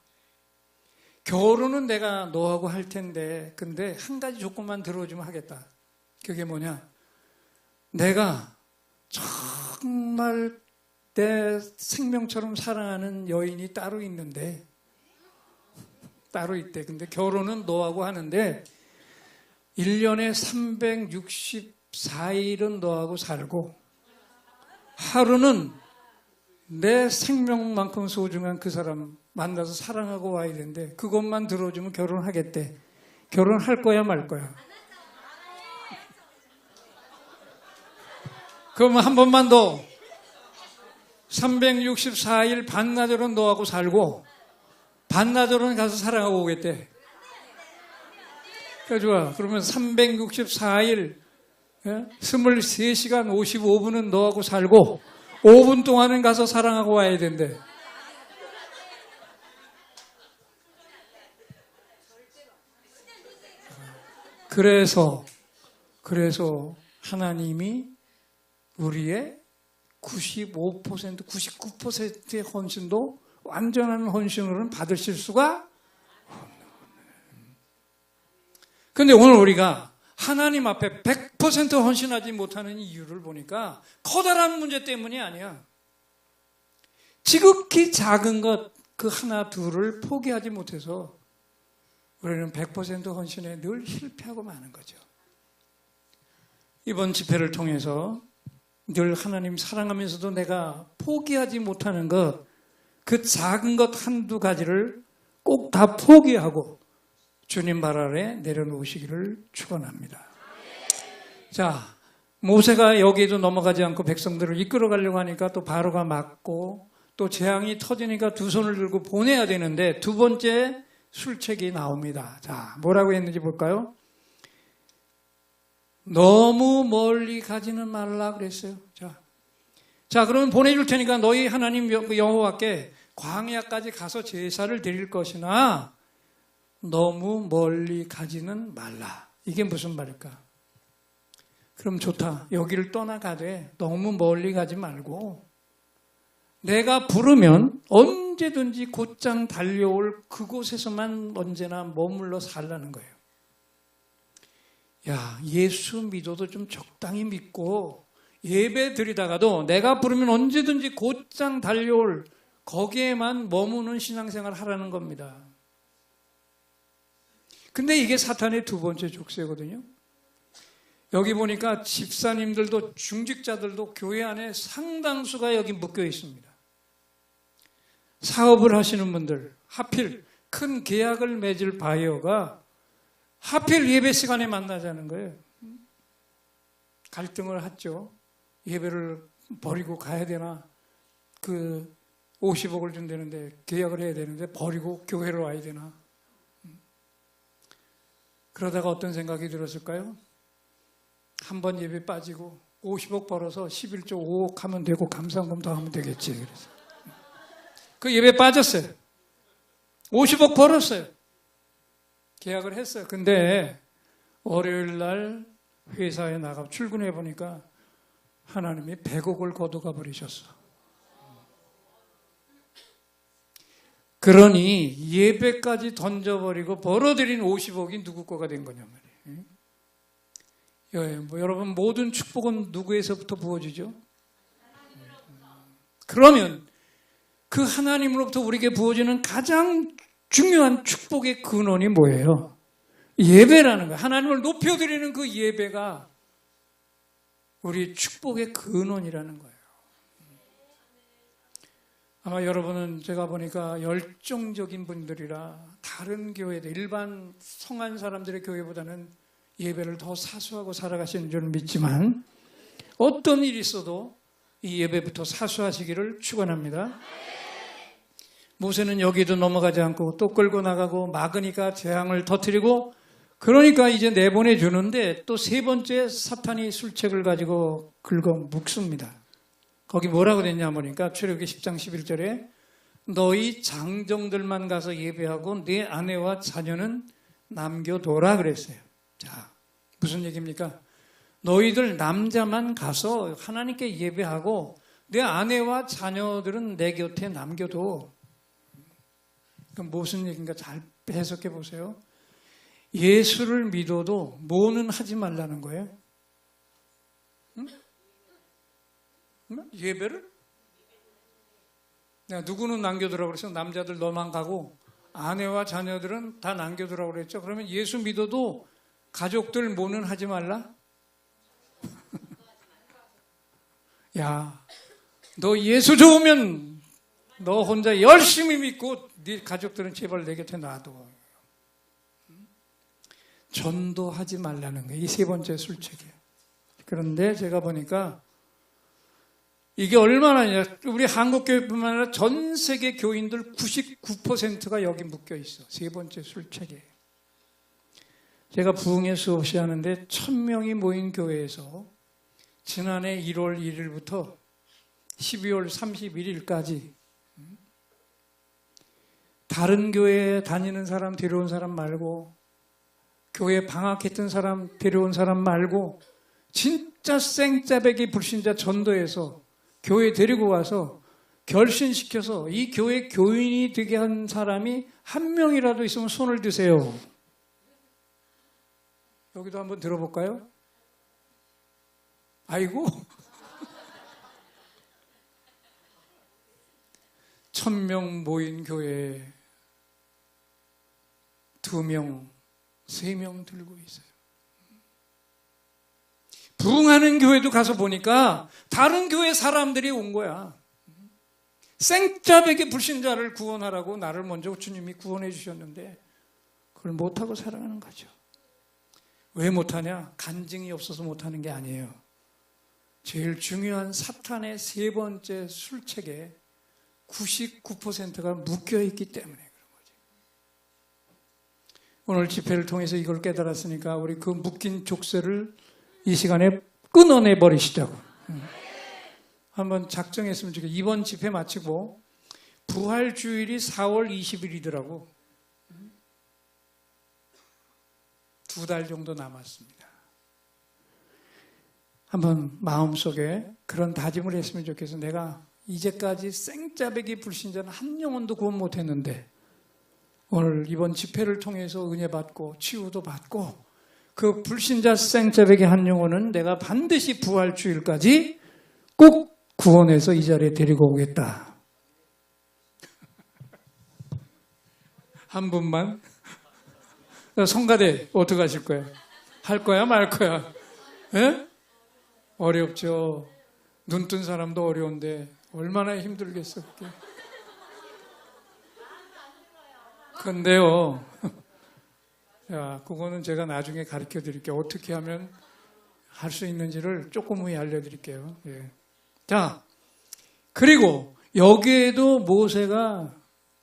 결혼은 내가 너하고 할 텐데 근데 한 가지 조건만 들어주면 하겠다. 그게 뭐냐? 내가 정말 내 생명처럼 사랑하는 여인이 따로 있는데 따로 있대. 근데 결혼은 너하고 하는데 1년에 364일은 너하고 살고 하루는 내 생명만큼 소중한 그 사람 만나서 사랑하고 와야 되는데 그것만 들어주면 결혼하겠대. 결혼할 거야 말 거야? 그러면 한 번만 더 364일 반나절은 너하고 살고 반나절은 가서 사랑하고 오겠대. 그래 좋아. 그러면 364일 23시간 55분은 너하고 살고 5분 동안은 가서 사랑하고 와야 된대. 그래서 하나님이 우리의 95%, 99%의 헌신도 완전한 헌신으로는 받으실 수가 없는 거예요. 그런데 오늘 우리가 하나님 앞에 100% 헌신하지 못하는 이유를 보니까 커다란 문제 때문이 아니야. 지극히 작은 것 그 하나 둘을 포기하지 못해서 우리는 100% 헌신에 늘 실패하고 마는 거죠. 이번 집회를 통해서 늘 하나님 사랑하면서도 내가 포기하지 못하는 것, 그 작은 것 한두 가지를 꼭 다 포기하고 주님 발 아래 내려놓으시기를 축원합니다. 자, 모세가 여기에도 넘어가지 않고 백성들을 이끌어가려고 하니까 또 바로가 막고 또 재앙이 터지니까 두 손을 들고 보내야 되는데 두 번째 술책이 나옵니다. 자, 뭐라고 했는지 볼까요? 너무 멀리 가지는 말라 그랬어요. 자, 그러면 보내줄 테니까 너희 하나님 여호와께 광야까지 가서 제사를 드릴 것이나 너무 멀리 가지는 말라. 이게 무슨 말일까? 그럼 좋다. 여기를 떠나가되 너무 멀리 가지 말고 내가 부르면 언제든지 곧장 달려올 그곳에서만 언제나 머물러 살라는 거예요. 야, 예수 믿어도 좀 적당히 믿고 예배 드리다가도 내가 부르면 언제든지 곧장 달려올 거기에만 머무는 신앙생활 하라는 겁니다. 근데 이게 사탄의 두 번째 족쇄거든요. 여기 보니까 집사님들도 중직자들도 교회 안에 상당수가 여기 묶여 있습니다. 사업을 하시는 분들, 하필 큰 계약을 맺을 바이어가 하필 예배 시간에 만나자는 거예요. 갈등을 하죠. 예배를 버리고 가야 되나? 50억을 준다는데 계약을 해야 되는데 버리고 교회로 와야 되나? 그러다가 어떤 생각이 들었을까요? 한 번 예배 빠지고 50억 벌어서 11조 5억 하면 되고 감사금 더 하면 되겠지. 그래서 그 예배 빠졌어요. 50억 벌었어요. 계약을 했어요. 근데 월요일 날 회사에 나가 출근해 보니까 하나님이 100억을 걷어가 버리셨어. 그러니 예배까지 던져버리고 벌어들인 50억이 누구 거가 된 거냐 말이에요. 여러분 모든 축복은 누구에서부터 부어지죠? 그러면 그 하나님으로부터 우리에게 부어지는 가장 중요한 축복의 근원이 뭐예요? 예배라는 거예요. 하나님을 높여드리는 그 예배가 우리 축복의 근원이라는 거예요. 아마 여러분은 제가 보니까 열정적인 분들이라 다른 교회들, 일반 성한 사람들의 교회보다는 예배를 더 사수하고 살아가시는 줄 믿지만 어떤 일이 있어도 이 예배부터 사수하시기를 축원합니다. 모세는 여기도 넘어가지 않고 또 끌고 나가고 막으니까 재앙을 터뜨리고 그러니까 이제 내보내주는데 또 세 번째 사탄이 술책을 가지고 긁어 묶습니다. 거기 뭐라고 됐냐 보니까 출애굽기 10장 11절에 너희 장정들만 가서 예배하고 네 아내와 자녀는 남겨둬라 그랬어요. 자, 무슨 얘기입니까? 너희들 남자만 가서 하나님께 예배하고 내 아내와 자녀들은 내 곁에 남겨둬. 그럼 무슨 얘기인가 잘 해석해 보세요. 예수를 믿어도 뭐는 하지 말라는 거예요? 응? 예배를? 내가 누구는 남겨두라고 그래서 남자들 너만 가고 아내와 자녀들은 다 남겨두라고 그랬죠. 그러면 예수 믿어도 가족들 뭐는 하지 말라? 야, 너 예수 좋으면 너 혼자 열심히 믿고 네 가족들은 제발 내 곁에 놔둬. 전도하지 말라는 거예요. 이 세 번째 술책이에요. 그런데 제가 보니까 이게 얼마나냐. 우리 한국교회뿐만 아니라 전 세계 교인들 99%가 여기 묶여 있어. 세 번째 술책이에요. 제가 부흥회 수없이 하는데 1000명이 모인 교회에서 지난해 1월 1일부터 12월 31일까지 다른 교회에 다니는 사람 데려온 사람 말고 교회 방학했던 사람 데려온 사람 말고 진짜 생짜배기 불신자 전도해서 교회 데리고 와서 결신시켜서 이 교회 교인이 되게 한 사람이 한 명이라도 있으면 손을 드세요. 여기도 한번 들어볼까요? 아이고 1000명 모인 교회에 2명, 3명 들고 있어요. 부흥하는 교회도 가서 보니까 다른 교회 사람들이 온 거야. 생짜배기 불신자를 구원하라고 나를 먼저 주님이 구원해 주셨는데 그걸 못하고 살아가는 거죠. 왜 못하냐? 간증이 없어서 못하는 게 아니에요. 제일 중요한 사탄의 세 번째 술책에 99%가 묶여있기 때문에 그런 거죠. 오늘 집회를 통해서 이걸 깨달았으니까 우리 그 묶인 족쇄를 이 시간에 끊어내 버리시자고. 한번 작정했으면 좋겠어요. 이번 집회 마치고 부활주일이 4월 20일이더라고. 2달 정도 남았습니다. 한번 마음속에 그런 다짐을 했으면 좋겠어. 내가 이제까지 생짜배기 불신자는 한 영혼도 구원 못했는데 오늘 이번 집회를 통해서 은혜 받고 치유도 받고 그 불신자 생짜배기 한 영혼은 내가 반드시 부활주일까지 꼭 구원해서 이 자리에 데리고 오겠다. 한 분만? 성가대 어떻게 하실 거예요? 할 거야 말 거야? 예? 어렵죠. 눈 뜬 사람도 어려운데 얼마나 힘들겠어. 근데요, 야, 그거는 제가 나중에 가르쳐 드릴게요. 어떻게 하면 할 수 있는지를 조금 후에 알려드릴게요. 예. 자, 그리고 여기에도 모세가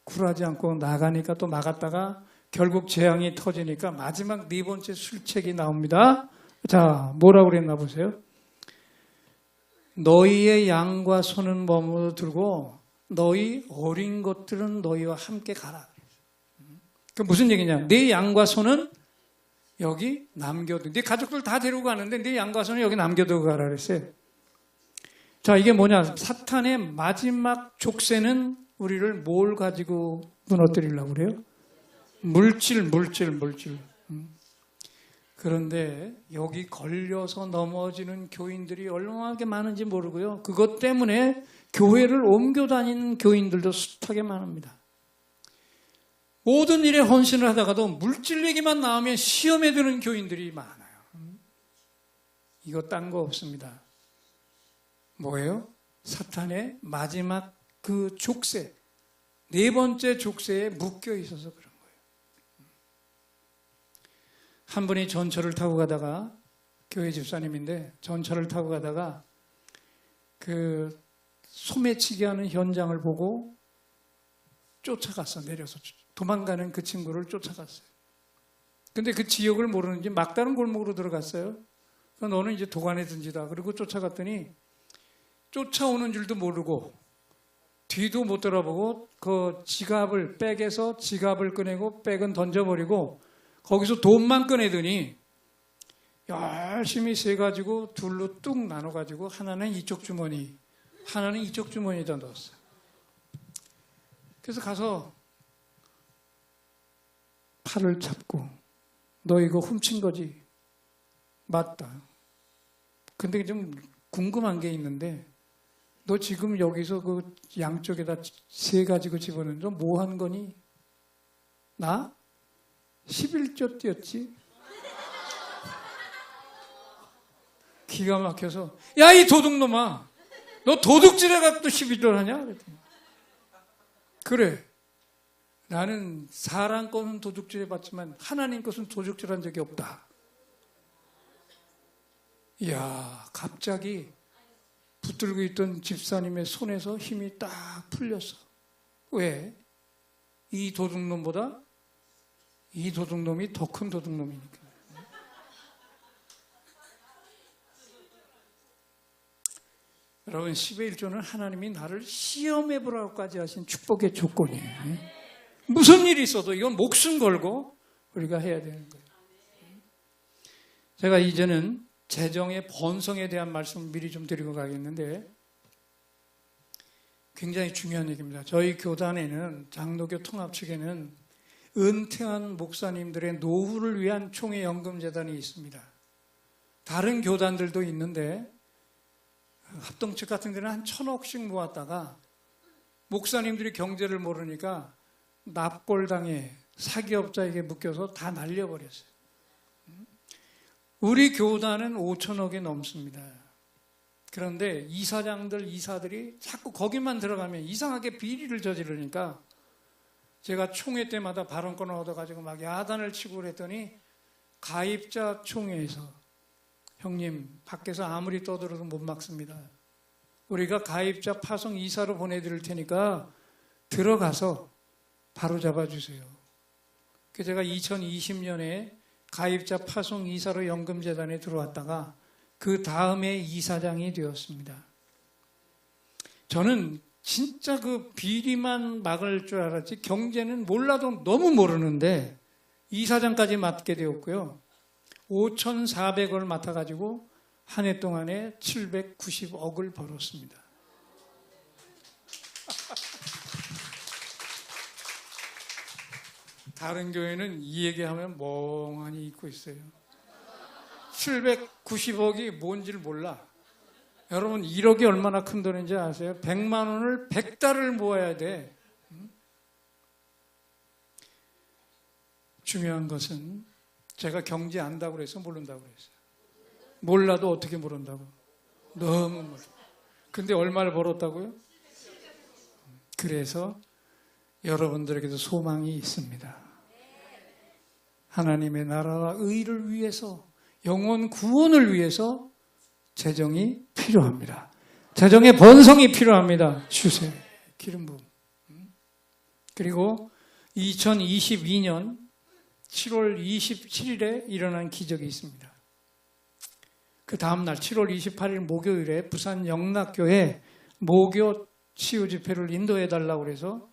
굴하지 않고 나가니까 또 나갔다가 결국 재앙이 터지니까 마지막 네 번째 술책이 나옵니다. 자, 뭐라고 그랬나 보세요. 너희의 양과 소는 머무러 들고 너희 어린 것들은 너희와 함께 가라. 그 무슨 얘기냐? 네 양과 소는 여기 남겨두고 네 가족들 다 데리고 가는데 네 양과 소는 여기 남겨두고 가라 그랬어요. 자, 이게 뭐냐? 사탄의 마지막 족쇄는 우리를 뭘 가지고 무너뜨리려고 그래요? 물질. 그런데 여기 걸려서 넘어지는 교인들이 얼마나 많은지 모르고요. 그것 때문에 교회를 옮겨 다니는 교인들도 숱하게 많습니다. 모든 일에 헌신을 하다가도 물질 얘기만 나오면 시험에 드는 교인들이 많아요. 이거 딴 거 없습니다. 뭐예요? 사탄의 마지막 그 족쇄, 네 번째 족쇄에 묶여 있어서 그런 거예요. 한 분이 전철을 타고 가다가 교회 집사님인데 전철을 타고 가다가 그 소매치기 하는 현장을 보고 쫓아갔어. 내려서 도망가는 그 친구를 쫓아갔어요. 근데 그 지역을 모르는지 막다른 골목으로 들어갔어요. 너는 이제 도관에 든지다. 그리고 쫓아갔더니 쫓아오는 줄도 모르고 뒤도 못 돌아보고 그 지갑을 백에서 지갑을 꺼내고 백은 던져버리고 거기서 돈만 꺼내더니 열심히 세가지고 둘로 뚝 나눠가지고 하나는 이쪽 주머니 하나는 이쪽 주머니에다 넣었어요. 그래서 가서 팔을 잡고 너 이거 훔친 거지? 맞다. 근데 좀 궁금한 게 있는데 너 지금 여기서 그 양쪽에다 세 가지고 집어넣는 뭐 한 거니? 나? 11조 띄었지? 기가 막혀서 야, 이 도둑놈아, 너 도둑질해갖고 또 11조를 하냐? 그랬더니 그래, 나는 사람 것은 도둑질해봤지만 하나님 것은 도둑질한 적이 없다. 이야, 갑자기 붙들고 있던 집사님의 손에서 힘이 딱 풀렸어. 왜? 이 도둑놈보다 이 도둑놈이 더 큰 도둑놈이니까. 여러분, 10의 1조는 하나님이 나를 시험해보라고까지 하신 축복의 조건이에요. 무슨 일이 있어도 이건 목숨 걸고 우리가 해야 되는 거예요. 제가 이제는 재정의 번성에 대한 말씀을 미리 좀 드리고 가겠는데 굉장히 중요한 얘기입니다. 저희 교단에는, 장로교 통합 측에는 은퇴한 목사님들의 노후를 위한 총회연금재단이 있습니다. 다른 교단들도 있는데 합동 측 같은 데는 한 1,000억씩 모았다가 목사님들이 경제를 모르니까 납골당해 사기업자에게 묶여서 다 날려버렸어요. 우리 교단은 5천억이 넘습니다. 그런데 이사장들, 이사들이 자꾸 거기만 들어가면 이상하게 비리를 저지르니까 제가 총회 때마다 발언권을 얻어가지고 막 야단을 치고 그랬더니 가입자 총회에서 형님 밖에서 아무리 떠들어도 못 막습니다. 우리가 가입자 파송 이사로 보내드릴 테니까 들어가서 바로 잡아주세요. 그래서 제가 2020년에 가입자 파송 이사로 연금재단에 들어왔다가 그 다음에 이사장이 되었습니다. 저는 진짜 그 비리만 막을 줄 알았지 경제는 몰라도 너무 모르는데 이사장까지 맡게 되었고요. 5,400억을 맡아가지고 한 해 동안에 790억을 벌었습니다. 다른 교회는 이 얘기하면 멍하니 잊고 있어요. 790억이 뭔지를 몰라. 여러분 1억이 얼마나 큰 돈인지 아세요? 100만 원을 100달을 모아야 돼. 중요한 것은 제가 경제 안다고 그래서 모른다고 그랬어요. 몰라도 어떻게 모른다고? 너무 몰라. 근데 얼마를 벌었다고요? 그래서 여러분들에게도 소망이 있습니다. 하나님의 나라와 의를 위해서 영혼 구원을 위해서 재정이 필요합니다. 재정의 번성이 필요합니다. 주세요. 기름 부음. 그리고 2022년 7월 27일에 일어난 기적이 있습니다. 그 다음날 7월 28일 목요일에 부산 영락교회 목요 치유 집회를 인도해 달라고 해서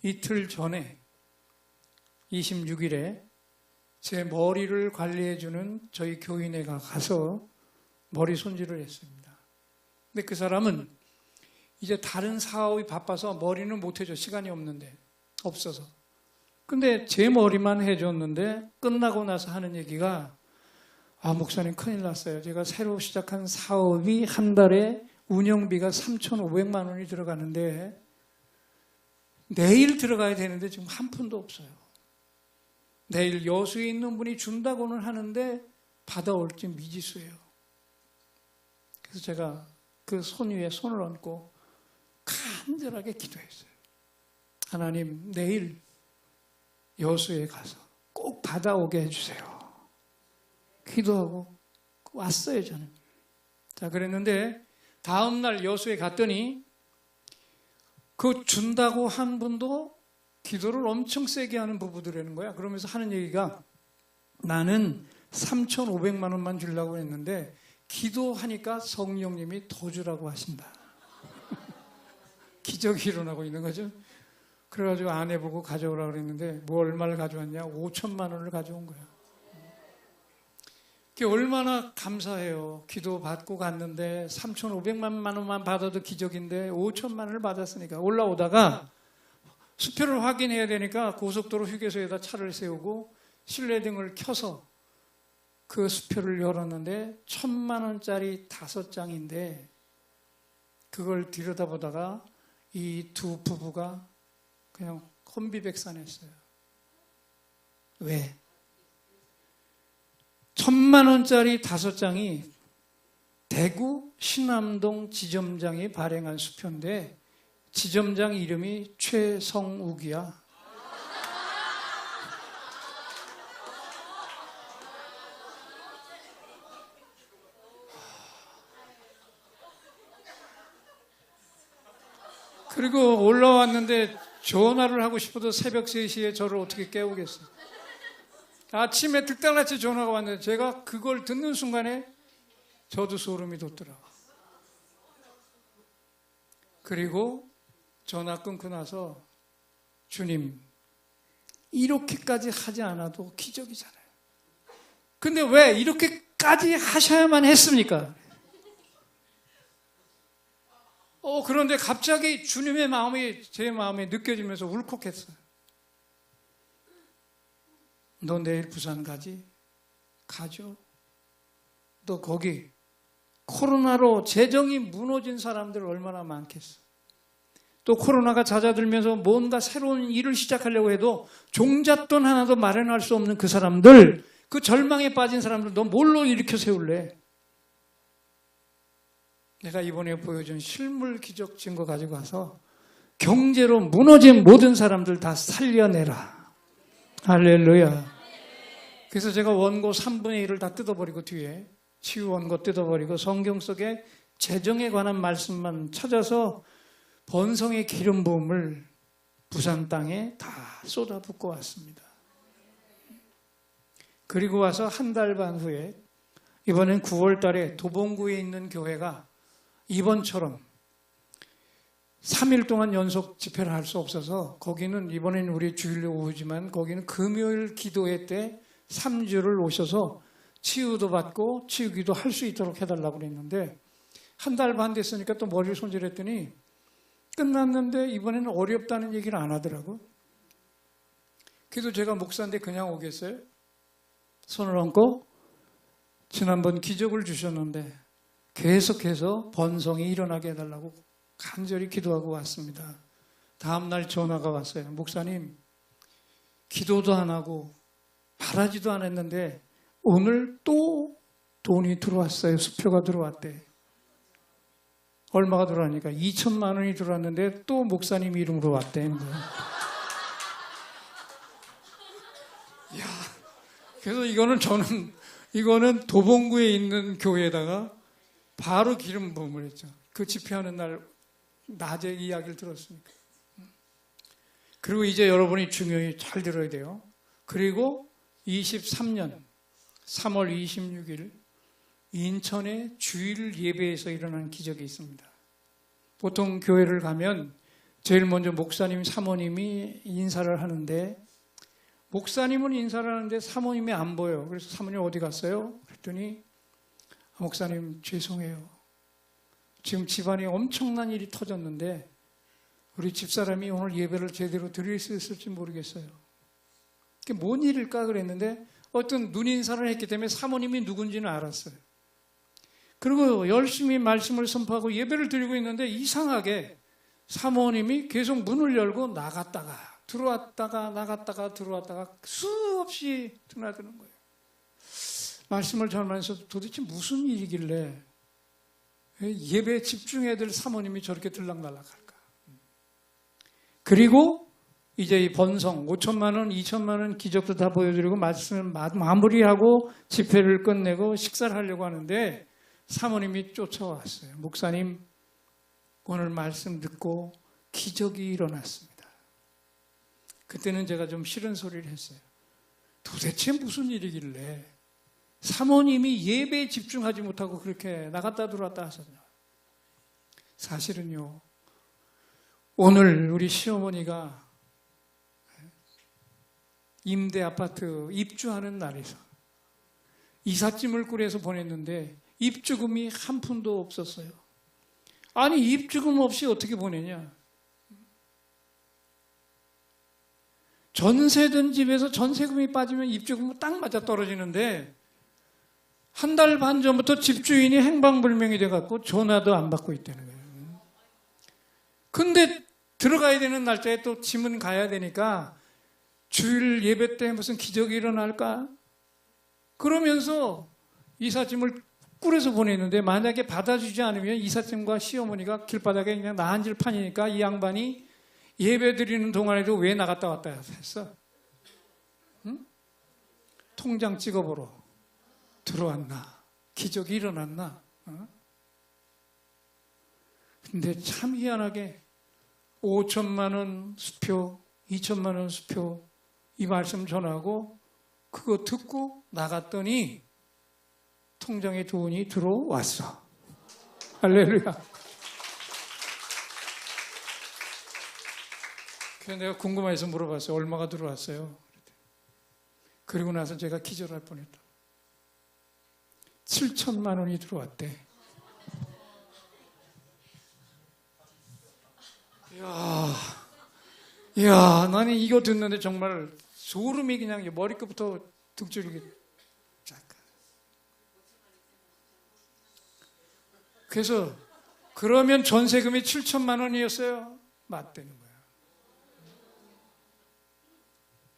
이틀 전에 26일에 제 머리를 관리해주는 저희 교인회가 가서 머리 손질을 했습니다. 근데 그 사람은 이제 다른 사업이 바빠서 머리는 못 해줘. 시간이 없어서. 근데 제 머리만 해줬는데 끝나고 나서 하는 얘기가 목사님 큰일 났어요. 제가 새로 시작한 사업이 한 달에 운영비가 3,500만 원이 들어가는데 내일 들어가야 되는데 지금 한 푼도 없어요. 내일 여수에 있는 분이 준다고는 하는데 받아올지 미지수예요. 그래서 제가 그 손 위에 손을 얹고 간절하게 기도했어요. 하나님 내일 여수에 가서 꼭 받아오게 해주세요. 기도하고 왔어요 저는. 자 그랬는데 다음날 여수에 갔더니 그 준다고 한 분도 기도를 엄청 세게 하는 부부들이라는 거야. 그러면서 하는 얘기가 나는 3,500만 원만 주려고 했는데 기도하니까 성령님이 더 주라고 하신다. 기적이 일어나고 있는 거죠. 그래가지고 아내 보고 가져오라고 그랬는데 뭐 얼마를 가져왔냐? 5천만 원을 가져온 거야. 그게 얼마나 감사해요. 기도 받고 갔는데 3,500만 원만 받아도 기적인데 5천만 원을 받았으니까 올라오다가 수표를 확인해야 되니까 고속도로 휴게소에다 차를 세우고 실내등을 켜서 그 수표를 열었는데 1,000만 원짜리 5장인데 그걸 들여다보다가 이 두 부부가 그냥 혼비백산했어요. 왜? 1,000만 원짜리 5장이 대구 신암동 지점장이 발행한 수표인데 지점장 이름이 최성욱이야. 그리고 올라왔는데 전화를 하고 싶어도 새벽 3시에 저를 어떻게 깨우겠어요. 아침에 득달같이 전화가 왔는데 제가 그걸 듣는 순간에 저도 소름이 돋더라고요. 그리고 전화 끊고 나서 주님 이렇게까지 하지 않아도 기적이잖아요. 근데 왜 이렇게까지 하셔야만 했습니까? 그런데 갑자기 주님의 마음이 제 마음에 느껴지면서 울컥했어요. 너 내일 부산 가지? 가죠. 너 거기 코로나로 재정이 무너진 사람들 얼마나 많겠어. 또 코로나가 잦아들면서 뭔가 새로운 일을 시작하려고 해도 종잣돈 하나도 마련할 수 없는 그 사람들, 그 절망에 빠진 사람들 너 뭘로 일으켜 세울래? 내가 이번에 보여준 실물 기적 증거 가지고 가서 경제로 무너진 모든 사람들 다 살려내라. 할렐루야. 그래서 제가 원고 3분의 1을 다 뜯어버리고 뒤에 치유 원고 뜯어버리고 성경 속에 재정에 관한 말씀만 찾아서 번성의 기름 부음을 부산 땅에 다 쏟아붓고 왔습니다. 그리고 와서 한 달 반 후에 이번엔 9월 달에 도봉구에 있는 교회가 이번처럼 3일 동안 연속 집회를 할 수 없어서 거기는 이번에는 우리 주일 오후지만 거기는 금요일 기도회 때 3주를 오셔서 치유도 받고 치유기도 할 수 있도록 해달라고 그랬는데 한 달 반 됐으니까 또 머리를 손질했더니 끝났는데 이번에는 어렵다는 얘기를 안 하더라고. 그래도 제가 목사인데 그냥 오겠어요? 손을 얹고 지난번 기적을 주셨는데 계속해서 번성이 일어나게 해달라고 간절히 기도하고 왔습니다. 다음날 전화가 왔어요. 목사님, 기도도 안 하고 바라지도 않았는데 오늘 또 돈이 들어왔어요. 수표가 들어왔대. 얼마가 들어왔니까 2천만 원이 들어왔는데 또 목사님 이름으로 왔대는 거예요. 이야, 그래서 이거는 도봉구에 있는 교회에다가 바로 기름 부음을 했죠. 그 집회하는 날 낮에 이야기를 들었으니까. 그리고 이제 여러분이 중요히 잘 들어야 돼요. 그리고 23년 3월 26일 인천의 주일 예배에서 일어난 기적이 있습니다. 보통 교회를 가면 제일 먼저 목사님, 사모님이 인사를 하는데 목사님은 인사를 하는데 사모님이 안 보여요. 그래서 사모님 어디 갔어요? 그랬더니 목사님 죄송해요. 지금 집안에 엄청난 일이 터졌는데 우리 집사람이 오늘 예배를 제대로 드릴 수 있을지 모르겠어요. 그게 뭔 일일까 그랬는데 어떤 눈인사를 했기 때문에 사모님이 누군지는 알았어요. 그리고 열심히 말씀을 선포하고 예배를 드리고 있는데 이상하게 사모님이 계속 문을 열고 나갔다가 들어왔다가 나갔다가 들어왔다가 수없이 드나드는 거예요. 말씀을 전하면서 도대체 무슨 일이길래 예배에 집중해야 될 사모님이 저렇게 들락날락할까. 그리고 이제 이 번성 5천만 원, 2천만 원 기적도 다 보여드리고 말씀을 마무리하고 집회를 끝내고 식사를 하려고 하는데 사모님이 쫓아왔어요. 목사님, 오늘 말씀 듣고 기적이 일어났습니다. 그때는 제가 좀 싫은 소리를 했어요. 도대체 무슨 일이길래 사모님이 예배에 집중하지 못하고 그렇게 나갔다 들어왔다 하셨냐. 사실은요, 오늘 우리 시어머니가 임대 아파트 입주하는 날에서 이삿짐을 꾸려서 보냈는데 입주금이 한 푼도 없었어요. 아니, 입주금 없이 어떻게 보내냐. 전세 든 집에서 전세금이 빠지면 입주금은 딱 맞아 떨어지는데 한 달 반 전부터 집주인이 행방불명이 돼갖고 전화도 안 받고 있다는 거예요. 근데 들어가야 되는 날짜에 또 짐은 가야 되니까 주일 예배 때 무슨 기적이 일어날까? 그러면서 이삿짐을 꾸려서 보냈는데 만약에 받아주지 않으면 이삿짐과 시어머니가 길바닥에 그냥 나앉을 판이니까 이 양반이 예배 드리는 동안에도 왜 나갔다 왔다 했어? 응? 통장 찍어보러 들어왔나? 기적이 일어났나? 어? 근데 참 희한하게 5천만 원 수표, 2천만 원 수표 이 말씀 전하고 그거 듣고 나갔더니 통장에 돈이 들어왔어. 할렐루야. 그래서 내가 궁금해서 물어봤어요. 얼마가 들어왔어요? 그리고 나서 제가 기절할 뻔했다. 7천만 원이 들어왔대. 이야, 나는 이거 듣는데 정말 소름이 그냥 머리끝부터 등줄이 잠깐. 그래서 그러면 전세금이 7천만 원이었어요? 맞다는 거야.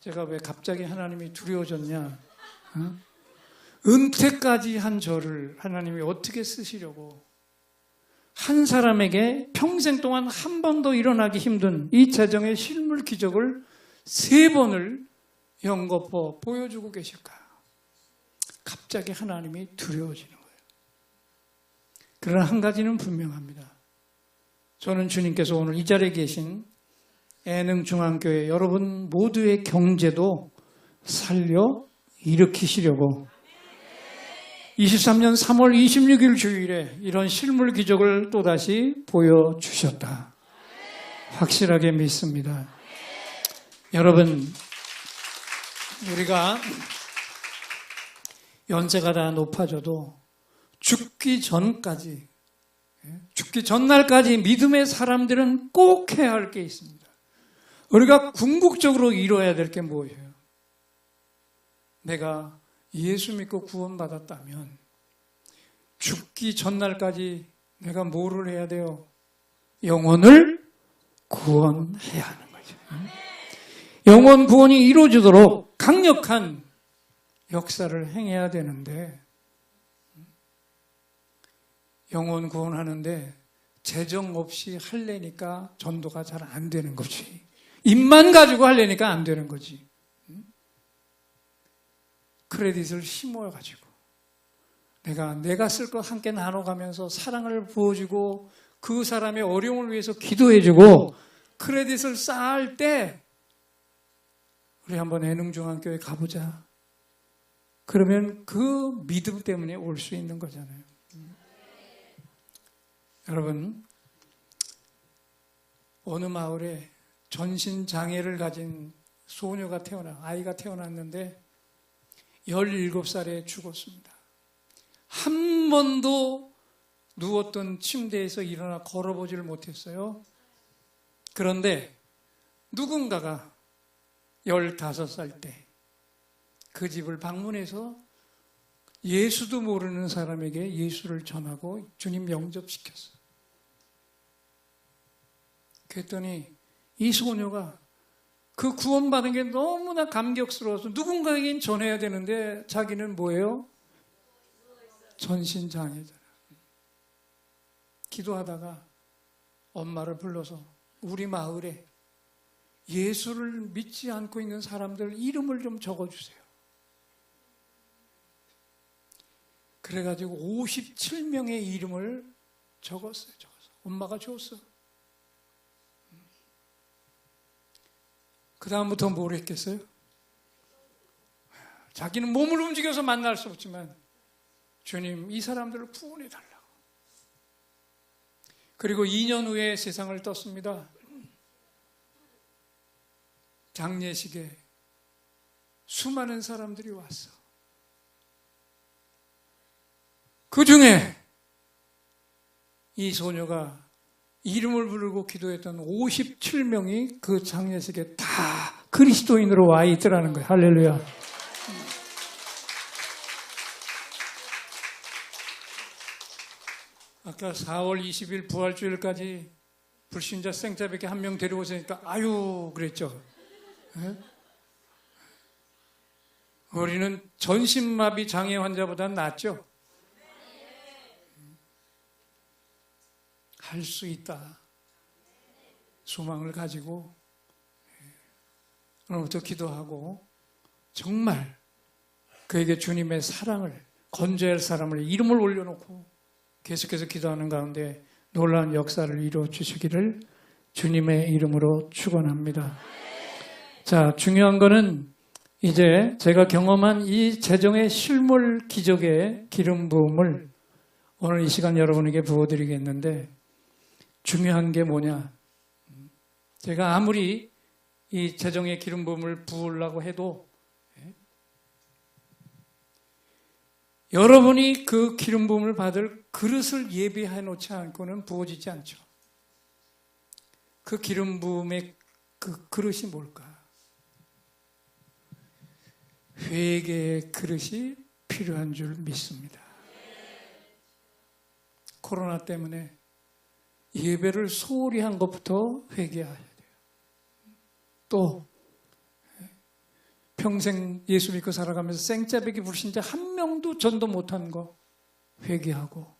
제가 왜 갑자기 하나님이 두려워졌냐? 어? 은퇴까지 한 저를 하나님이 어떻게 쓰시려고 한 사람에게 평생 동안 한 번도 일어나기 힘든 이 재정의 실물 기적을 3번을 연거푸어 보여주고 계실까? 갑자기 하나님이 두려워지는 거예요. 그러나 한 가지는 분명합니다. 저는 주님께서 오늘 이 자리에 계신 애능중앙교회 여러분 모두의 경제도 살려 일으키시려고 23년 3월 26일 주일에 이런 실물 기적을 또다시 보여주셨다. 확실하게 믿습니다. 여러분, 우리가 연세가 다 높아져도 죽기 전날까지 믿음의 사람들은 꼭 해야 할 게 있습니다. 우리가 궁극적으로 이뤄야 될 게 뭐예요? 내가 예수 믿고 구원받았다면 죽기 전날까지 내가 뭐를 해야 돼요? 영혼을 구원해야 하는 거죠. 영혼 구원이 이루어지도록 강력한 역사를 행해야 되는데 영혼 구원하는데 재정 없이 하려니까 전도가 잘 안 되는 거지. 입만 가지고 하려니까 안 되는 거지. 크레딧을 심어가지고 내가 쓸 거 함께 나눠가면서 사랑을 부어주고 그 사람의 어려움을 위해서 기도해주고 크레딧을 쌓을 때 우리 한번 애능중앙교회 가보자. 그러면 그 믿음 때문에 올 수 있는 거잖아요. 여러분, 어느 마을에 전신장애를 가진 아이가 태어났는데 17살에 죽었습니다. 한 번도 누웠던 침대에서 일어나 걸어보지를 못했어요. 그런데 누군가가 15살 때 그 집을 방문해서 예수도 모르는 사람에게 예수를 전하고 주님 영접시켰어요. 그랬더니 이 소녀가 그 구원받은 게 너무나 감격스러워서 누군가에겐 전해야 되는데 자기는 뭐예요? 전신장애잖아. 기도하다가 엄마를 불러서 우리 마을에 예수를 믿지 않고 있는 사람들 이름을 좀 적어주세요. 그래가지고 57명의 이름을 적었어요. 엄마가 줬어. 그 다음부터 뭘 했겠어요? 자기는 몸을 움직여서 만날 수 없지만 주님 이 사람들을 구원해달라고. 그리고 2년 후에 세상을 떴습니다. 장례식에 수많은 사람들이 왔어. 그 중에 이 소녀가 이름을 부르고 기도했던 57명이 그 장례식에 다 그리스도인으로 와 있더라는 거예요. 할렐루야. 아까 4월 20일 부활주일까지 불신자 생자밖에 한 명 데려오시니까 아유 그랬죠. 네? 우리는 전신마비 장애 환자보다는 낫죠. 할 수 있다. 소망을 가지고 오늘부터 기도하고 정말 그에게 주님의 사랑을 건져야 할 사람을 이름을 올려놓고 계속해서 기도하는 가운데 놀라운 역사를 이루어 주시기를 주님의 이름으로 축원합니다. 자, 중요한 거는 이제 제가 경험한 이 재정의 실물 기적의 기름 부음을 오늘 이 시간 여러분에게 부어드리겠는데 중요한 게 뭐냐? 제가 아무리 이 재정의 기름 부음을 부으려고 해도 여러분이 그 기름 부음을 받을 그릇을 예비해 놓지 않고는 부어지지 않죠. 그 기름 부음의 그 그릇이 뭘까? 회개의 그릇이 필요한 줄 믿습니다. 코로나 때문에 예배를 소홀히 한 것부터 회개해야 돼요. 또 평생 예수 믿고 살아가면서 생짜배기 불신자 한 명도 전도 못한 거 회개하고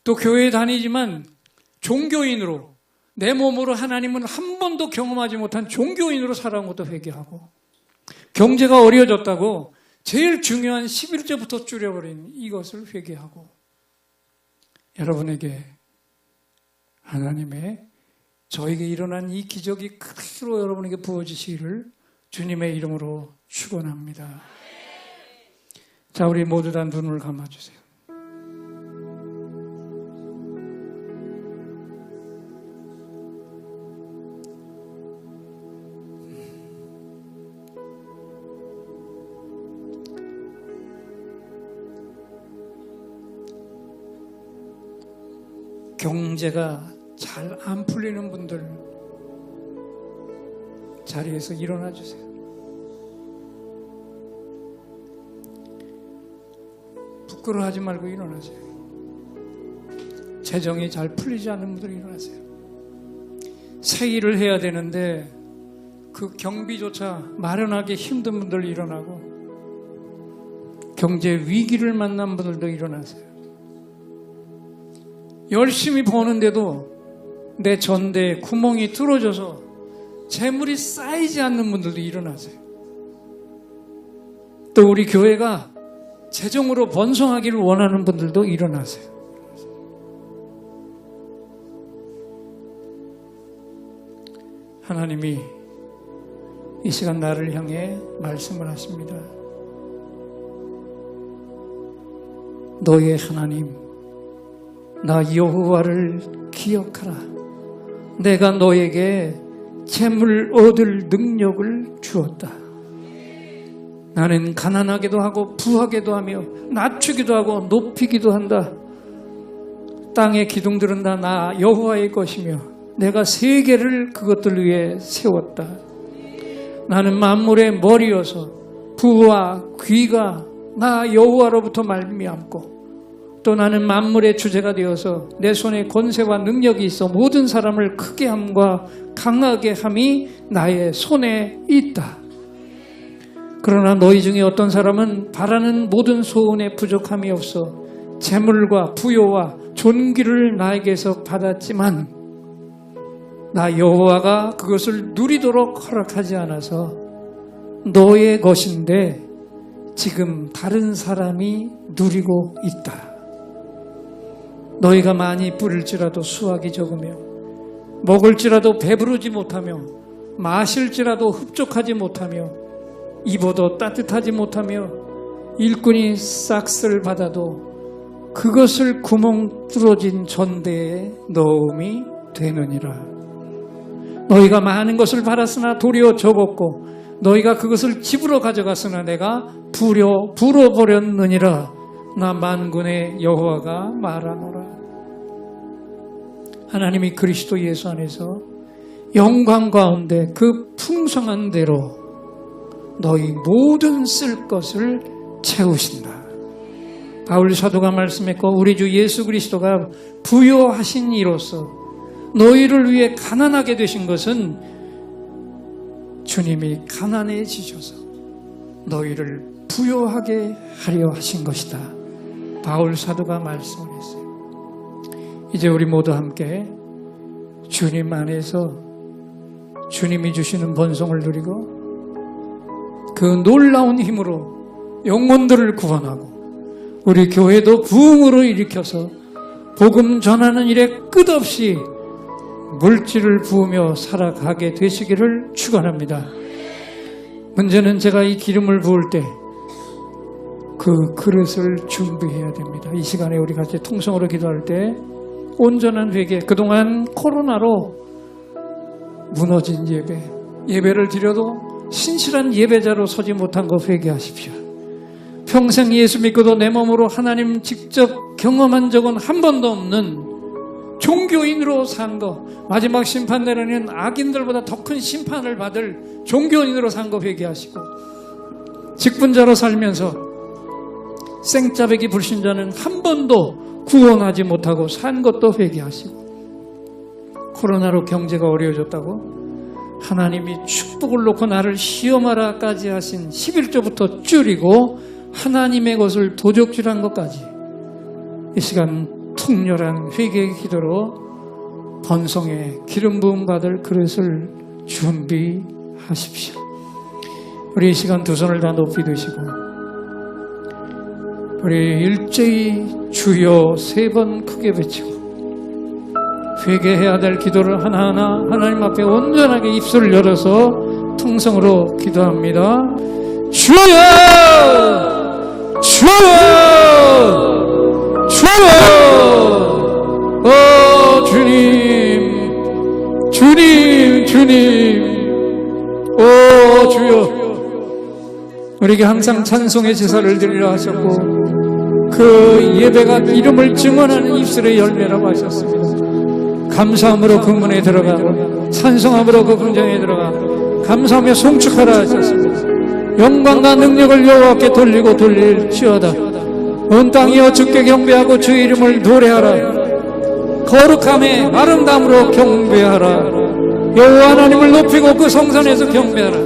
또 교회에 다니지만 종교인으로 내 몸으로 하나님은 한 번도 경험하지 못한 종교인으로 살아온 것도 회개하고, 경제가 어려워졌다고 제일 중요한 11조부터 줄여버린 이것을 회개하고, 여러분에게 하나님의 저에게 일어난 이 기적이 크로 여러분에게 부어지시기를 주님의 이름으로 축원합니다. 자, 우리 모두 다 눈을 감아주세요. 경제가 잘 안 풀리는 분들 자리에서 일어나 주세요. 부끄러워하지 말고 일어나세요. 재정이 잘 풀리지 않는 분들 일어나세요. 새 일을 해야 되는데 그 경비조차 마련하기 힘든 분들 일어나고, 경제 위기를 만난 분들도 일어나세요. 열심히 버는데도 내 전대에 구멍이 뚫어져서 재물이 쌓이지 않는 분들도 일어나세요. 또 우리 교회가 재정으로 번성하기를 원하는 분들도 일어나세요. 하나님이 이 시간 나를 향해 말씀을 하십니다. 너의 하나님 나 여호와를 기억하라. 내가 너에게 재물 얻을 능력을 주었다. 나는 가난하기도 하고 부하기도 하며 낮추기도 하고 높이기도 한다. 땅의 기둥들은 다 나 여호와의 것이며 내가 세계를 그것들 위해 세웠다. 나는 만물의 머리여서 부와 귀가 나 여호와로부터 말미암고, 또 나는 만물의 주제가 되어서 내 손에 권세와 능력이 있어 모든 사람을 크게 함과 강하게 함이 나의 손에 있다. 그러나 너희 중에 어떤 사람은 바라는 모든 소원에 부족함이 없어 재물과 부요와 존귀를 나에게서 받았지만 나 여호와가 그것을 누리도록 허락하지 않아서 너의 것인데 지금 다른 사람이 누리고 있다. 너희가 많이 뿌릴지라도 수확이 적으며 먹을지라도 배부르지 못하며 마실지라도 흡족하지 못하며 입어도 따뜻하지 못하며 일꾼이 싹쓸 받아도 그것을 구멍 뚫어진 전대에 넣음이 되느니라. 너희가 많은 것을 받았으나 도리어 적었고 너희가 그것을 집으로 가져갔으나 내가 불어버렸느니라. 나 만군의 여호와가 말하노라. 하나님이 그리스도 예수 안에서 영광 가운데 그 풍성한 대로 너희 모든 쓸 것을 채우신다. 바울 사도가 말씀했고 우리 주 예수 그리스도가 부요하신 이로써 너희를 위해 가난하게 되신 것은 주님이 가난해지셔서 너희를 부요하게 하려 하신 것이다. 바울 사도가 말씀을 했어요. 이제 우리 모두 함께 주님 안에서 주님이 주시는 번성을 누리고 그 놀라운 힘으로 영혼들을 구원하고 우리 교회도 부흥으로 일으켜서 복음 전하는 일에 끝없이 물질을 부으며 살아가게 되시기를 축원합니다. 문제는 제가 이 기름을 부을 때 그 그릇을 준비해야 됩니다. 이 시간에 우리 같이 통성으로 기도할 때 온전한 회개, 그동안 코로나로 무너진 예배를 드려도 신실한 예배자로 서지 못한 것 회개하십시오. 평생 예수 믿고도 내 몸으로 하나님 직접 경험한 적은 한 번도 없는 종교인으로 산 거, 마지막 심판날에는 악인들보다 더 큰 심판을 받을 종교인으로 산 거 회개하시고, 직분자로 살면서 생짜배기 불신자는 한 번도 구원하지 못하고 산 것도 회개하시고, 코로나로 경제가 어려워졌다고 하나님이 축복을 놓고 나를 시험하라까지 하신 11조부터 줄이고 하나님의 것을 도적질한 것까지 이 시간 통렬한 회개의 기도로 번성의 기름 부음 받을 그릇을 준비하십시오. 우리 이 시간 두 손을 다 높이 드시고 우리 일제히 주여 3번 크게 외치고 회개해야 될 기도를 하나하나 하나님 앞에 온전하게 입술을 열어서 통성으로 기도합니다. 주여! 주여! 주여! 주님, 주님, 주님, 주여! 우리에게 항상 찬송의 제사를 드리라 하셨고 그 예배가 이름을 증언하는 입술의 열매라고 하셨습니다. 감사함으로 그 문에 들어가고 찬송함으로 그 궁정에 들어가 감사하며 송축하라 하셨습니다. 영광과 능력을 여호와께 돌리고 돌릴지어다. 온 땅이여 주께 경배하고 주 이름을 노래하라. 거룩함에 아름다움으로 경배하라. 여호와 하나님을 높이고 그 성산에서 경배하라.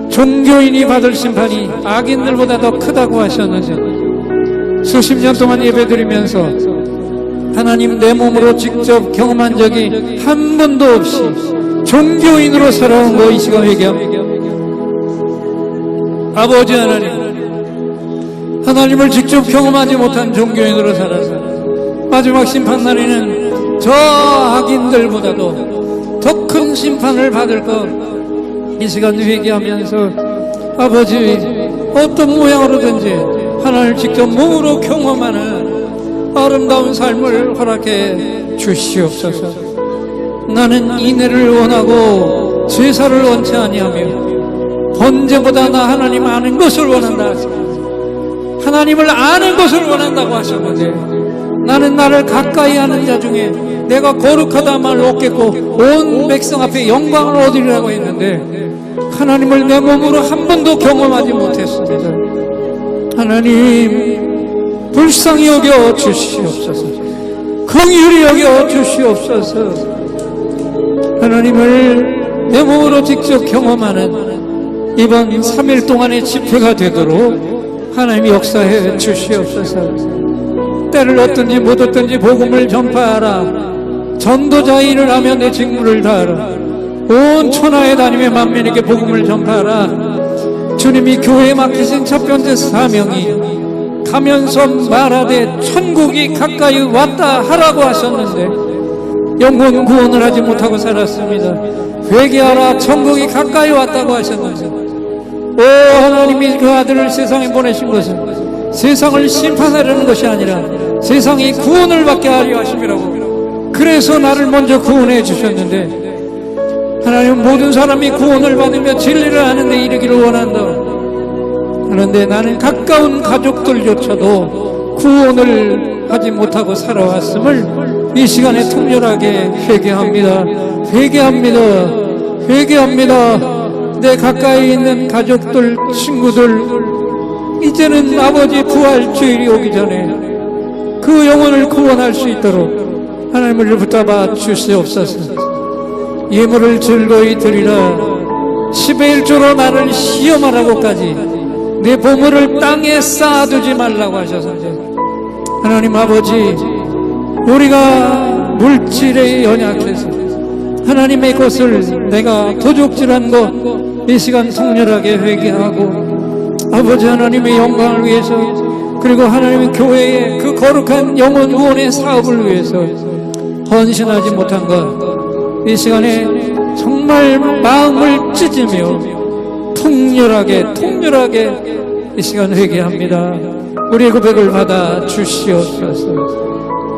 종교인이 받을 심판이 악인들보다 더 크다고 하셨는데 수십 년 동안 예배드리면서 하나님 내 몸으로 직접 경험한 적이 한 번도 없이 종교인으로 살아온 거 이 시간 회개합니다. 아버지 하나님을 직접 경험하지 못한 종교인으로 살아서 마지막 심판날에는 저 악인들보다도 더 큰 심판을 받을 것 이 시간 회개하면서 아버지 어떤 모양으로든지 하나님을 직접 몸으로 경험하는 아름다운 삶을 허락해 주시옵소서. 나는 인애를 원하고 제사를 원치 아니하며 번제보다 나 하나님 아는 것을 원한다. 하나님을 아는 것을 원한다고 하셨는데 나는 나를 가까이 하는 자 중에 내가 거룩하다 말 없겠고 온 백성 앞에 영광을 얻으리라고 했는데 하나님을 내 몸으로 한 번도 경험하지 못했습니다. 하나님 불쌍히 여겨 주시옵소서. 긍휼히 여겨 주시옵소서. 하나님을 내 몸으로 직접 경험하는 이번 3일 동안의 집회가 되도록 하나님이 역사해 주시옵소서. 때를 얻든지 못 얻든지 복음을 전파하라. 전도자의 일을 하며 내 직무를 다하라. 온 천하에 다니며 만민에게 복음을 전파하라. 주님이 교회에 맡기신 첫 번째 사명이 가면서 말하되 천국이 가까이 왔다 하라고 하셨는데 영혼 구원을 하지 못하고 살았습니다. 회개하라. 천국이 가까이 왔다고 하셨는데 하나님이 그 아들을 세상에 보내신 것은 세상을 심판하려는 것이 아니라 세상이 구원을 받게 하려 하심이라고. 그래서 나를 먼저 구원해 주셨는데 하나님 모든 사람이 구원을 받으며 진리를 아는데 이르기를 원한다. 그런데 나는 가까운 가족들조차도 구원을 하지 못하고 살아왔음을 이 시간에 통렬하게 회개합니다. 회개합니다. 회개합니다. 내 가까이 있는 가족들, 친구들, 이제는 아버지 부활주일이 오기 전에 그 영혼을 구원할 수 있도록 하나님을 붙잡아 주시옵소서. 예물을 즐거이 드리라. 10의 1조로 나를 시험하라고까지 내 보물을 땅에 쌓아두지 말라고 하셔서인데 하나님 아버지 우리가 물질에 연약해서 하나님의 것을 내가 도둑질한 것 이 시간 통렬하게 회개하고 아버지 하나님의 영광을 위해서 그리고 하나님의 교회의 그 거룩한 영혼 구원의 사업을 위해서 헌신하지 못한 것 이 시간에 정말 마음을 찢으며 통렬하게 이 시간 회개합니다. 우리의 고백을 받아 주시옵소서.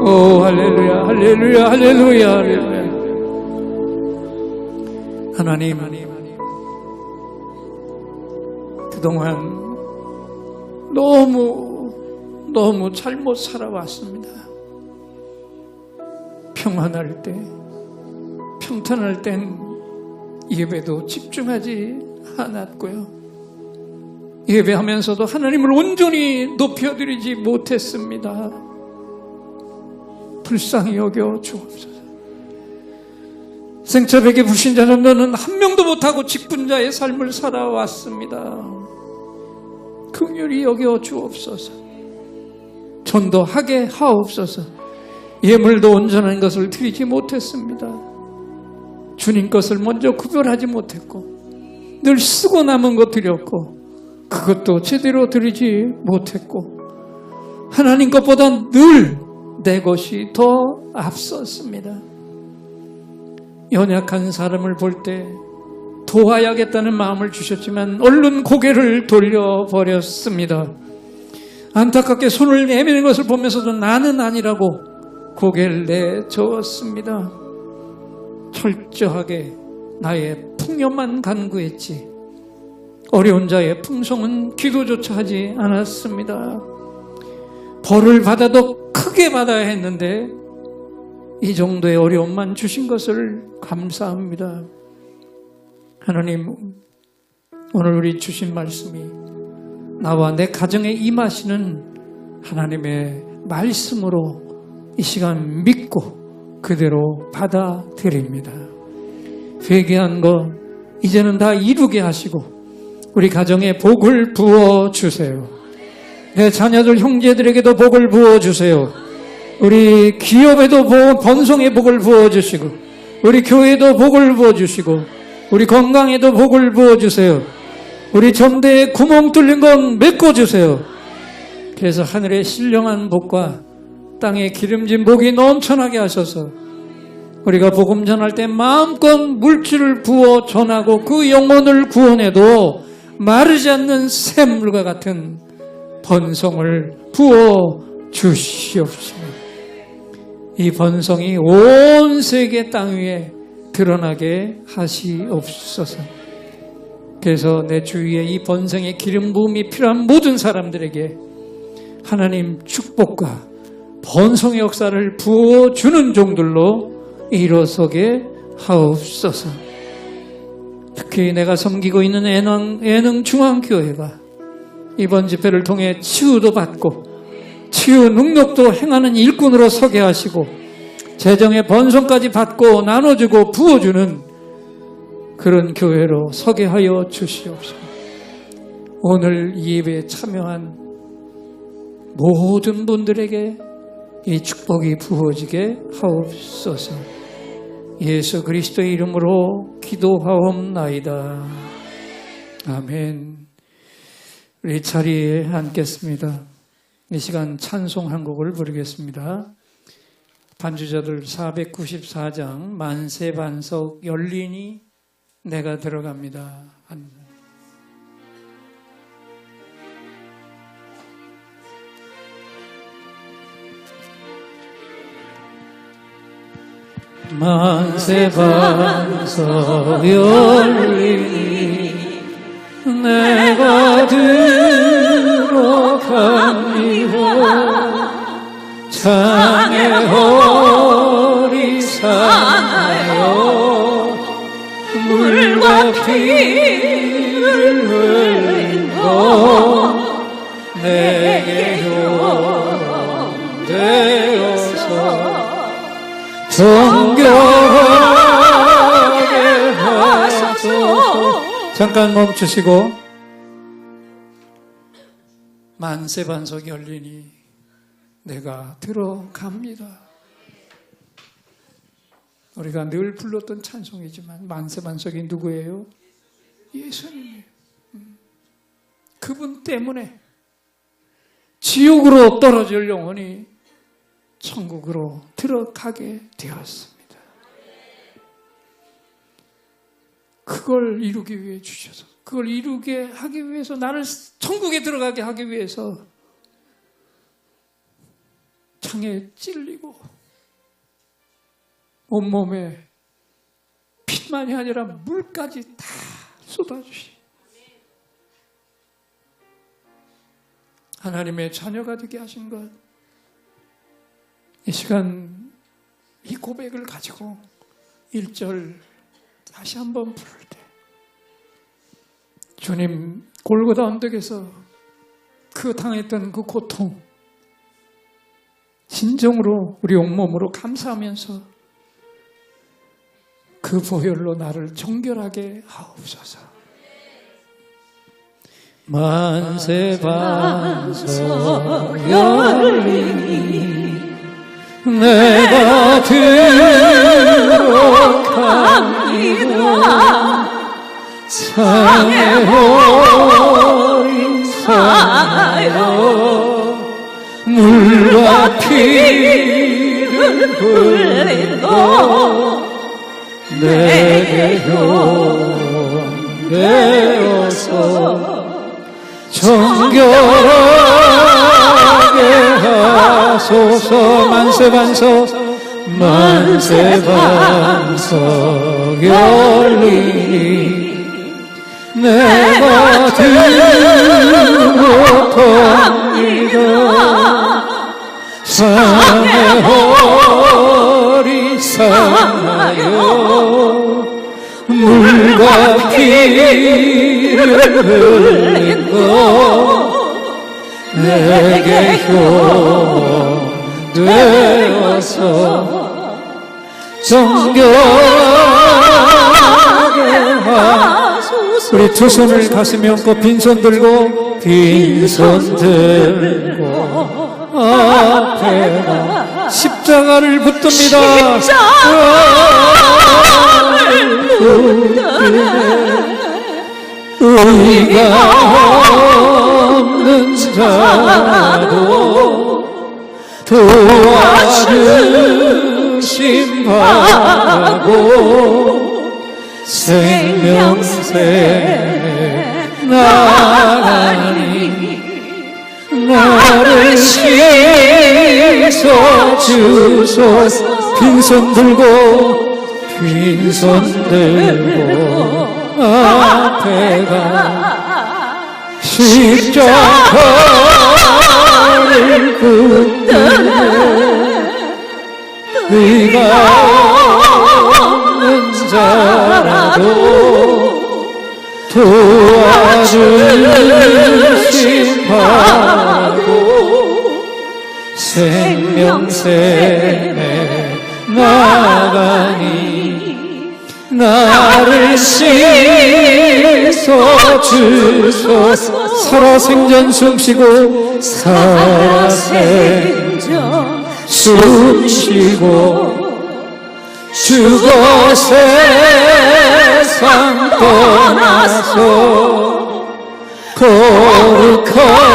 오 할렐루야 할렐루야 할렐루야 할렐루야. 하나님 그동안 너무 잘못 살아왔습니다. 평안할 때 평탄할 땐 예배도 집중하지 않았고요. 예배하면서도 하나님을 온전히 높여드리지 못했습니다. 불쌍히 여겨 주옵소서. 생처백의 불신자 전도는 한 명도 못하고 직분자의 삶을 살아왔습니다. 긍휼히 여겨 주옵소서. 전도하게 하옵소서. 예물도 온전한 것을 드리지 못했습니다. 주님 것을 먼저 구별하지 못했고 늘 쓰고 남은 것 드렸고 그것도 제대로 드리지 못했고 하나님 것보다 늘 내 것이 더 앞섰습니다. 연약한 사람을 볼 때 도와야겠다는 마음을 주셨지만 얼른 고개를 돌려버렸습니다. 안타깝게 손을 내미는 것을 보면서도 나는 아니라고 고개를 내저었습니다. 철저하게 나의 풍요만 간구했지 어려운 자의 풍성은 기도조차 하지 않았습니다. 벌을 받아도 크게 받아야 했는데 이 정도의 어려움만 주신 것을 감사합니다. 하나님, 오늘 우리 주신 말씀이 나와 내 가정에 임하시는 하나님의 말씀으로 이 시간 믿고 그대로 받아들입니다. 회개한 것 이제는 다 이루게 하시고 우리 가정에 복을 부어주세요. 내 자녀들 형제들에게도 복을 부어주세요. 우리 기업에도 번성의 복을 부어주시고 우리 교회도 복을 부어주시고 우리 건강에도 복을 부어주세요. 우리 전대에 구멍 뚫린 건 메꿔주세요. 그래서 하늘의 신령한 복과 땅에 기름진 복이 넘쳐나게 하셔서 우리가 복음 전할 때 마음껏 물질을 부어 전하고 그 영혼을 구원해도 마르지 않는 샘물과 같은 번성을 부어 주시옵소서. 이 번성이 온 세계 땅 위에 드러나게 하시옵소서. 그래서 내 주위에 이 번성의 기름 부음이 필요한 모든 사람들에게 하나님 축복과 번성의 역사를 부어주는 종들로 일어서게 하옵소서. 특히 내가 섬기고 있는 애능중앙교회가 이번 집회를 통해 치유도 받고 치유 능력도 행하는 일꾼으로 서게 하시고 재정의 번성까지 받고 나눠주고 부어주는 그런 교회로 서게 하여 주시옵소서. 오늘 이 예배에 참여한 모든 분들에게 이 축복이 부어지게 하옵소서. 예수 그리스도의 이름으로 기도하옵나이다. 아멘. 우리 자리에 앉겠습니다. 이 시간 찬송 한 곡을 부르겠습니다. 반주자들 494장 만세반석 열리니 내가 들어갑니다. 만세반석 열리니 내가 들어갑니다. 창의 허리 사나요 물과 피를 흘린 것 내게 용되어서 정결하게 하소서. 잠깐 멈추시고 만세반석이 열리니 내가 들어갑니다. 우리가 늘 불렀던 찬송이지만 만세반석이 누구예요? 예수님이에요. 그분 때문에 지옥으로 떨어질 영혼이 천국으로 들어가게 되었습니다. 그걸 이루기 위해 주셔서, 그걸 이루게 하기 위해서, 나를 천국에 들어가게 하기 위해서 창에 찔리고 온몸에 피만이 아니라 물까지 다 쏟아주시. 하나님의 자녀가 되게 하신 것, 이 시간 이 고백을 가지고 1절 다시 한번 부를 때, 주님 골고다 언덕에서 그 당했던 그 고통 진정으로 우리 온몸으로 감사하면서 그 보혈로 나를 정결하게 하옵소서. 만세 반석 열리니 내가 들어갑니다. 상해 어린 상하여 물과 피를 흘리고 내게 용되어서 정결하게 하소서. 만세 반석 만세 반석 열리니 내가 들어갑니다. 상해 어린 상하여 물과 피를 흘리고 내게 용되어서 정결하게 하소서. 우리 두 손을 가슴에 얹고 빈손 들고 빈손 들고 앞에가 십자가를 붙듭니다. 십자가를 붙드네 의가 없는 자도 도와주심 바라고 생명새 나가니 나를 씻어주소서. 빈손 들고 빈손 들고 앞에가 십자가를 붙드네 의가 없는 자라도 도와주심 바라고 생명샘에 나가니 나를 씻어주소서. 살아생전 숨쉬고 살아생전 숨쉬고 죽어 세상 떠나서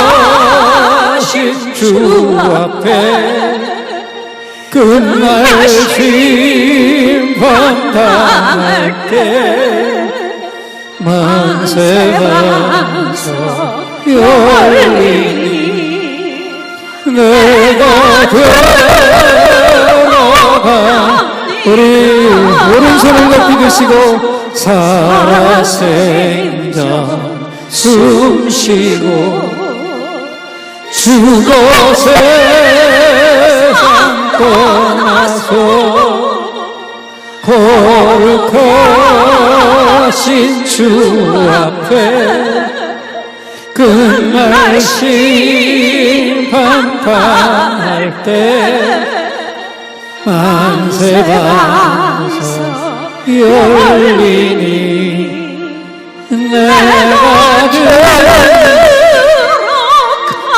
거룩하신 주 앞에 끝날 심판 당할 때 만세 반석 열리니 내가 들어가. 우리 오른손을 높이 드시고 살아생전 숨쉬고 죽어 세상 떠나서 거룩하신 주 앞에 끝날 심판 당할 때 만세 반석 열리니 내가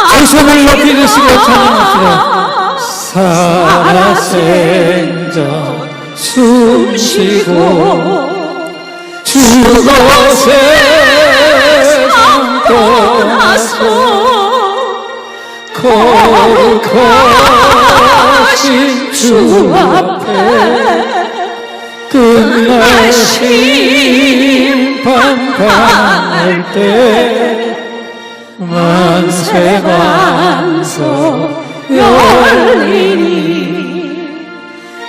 두 손을 높이 드시고 찬양합시다. 살아생전 숨쉬고 죽어 세상 떠나서 거룩하신 주 앞에 끝날 심판 당할 때 만세 반석 열리니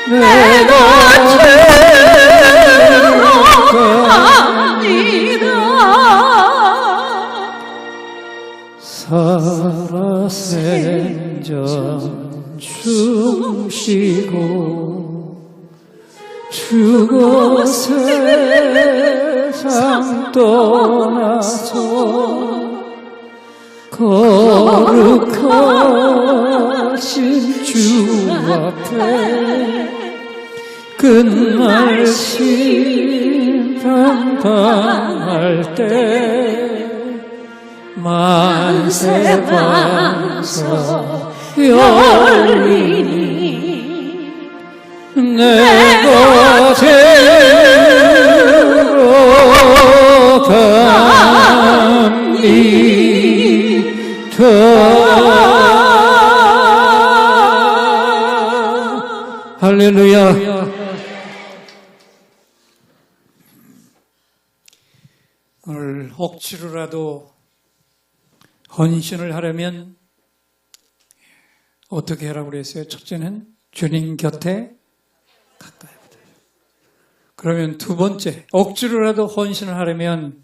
내가 들어갑니다. 살아생전 숨쉬고 죽어 세상 떠나서 거룩하신 주 앞에 끝날 심판 당할 때 만세 방서 열리니 내 곳으로 갑니다. 할렐루야. 오늘 억지로라도 헌신을 하려면 어떻게 하라고 그랬어요? 첫째는 주님 곁에 가까이 붙어요. 그러면 두 번째, 억지로라도 헌신을 하려면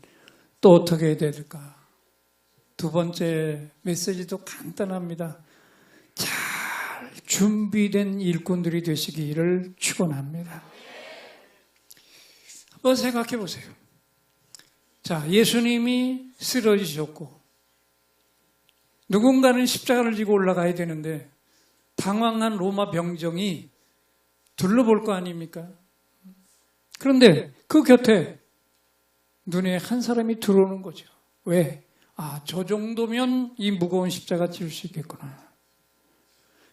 또 어떻게 해야 될까? 두 번째 메시지도 간단합니다. 잘 준비된 일꾼들이 되시기를 축원합니다. 한번 생각해 보세요. 자, 예수님이 쓰러지셨고 누군가는 십자가를 지고 올라가야 되는데 당황한 로마 병정이 둘러볼 거 아닙니까? 그런데 그 곁에 눈에 한 사람이 들어오는 거죠. 왜? 아, 저 정도면 이 무거운 십자가 질 수 있겠구나.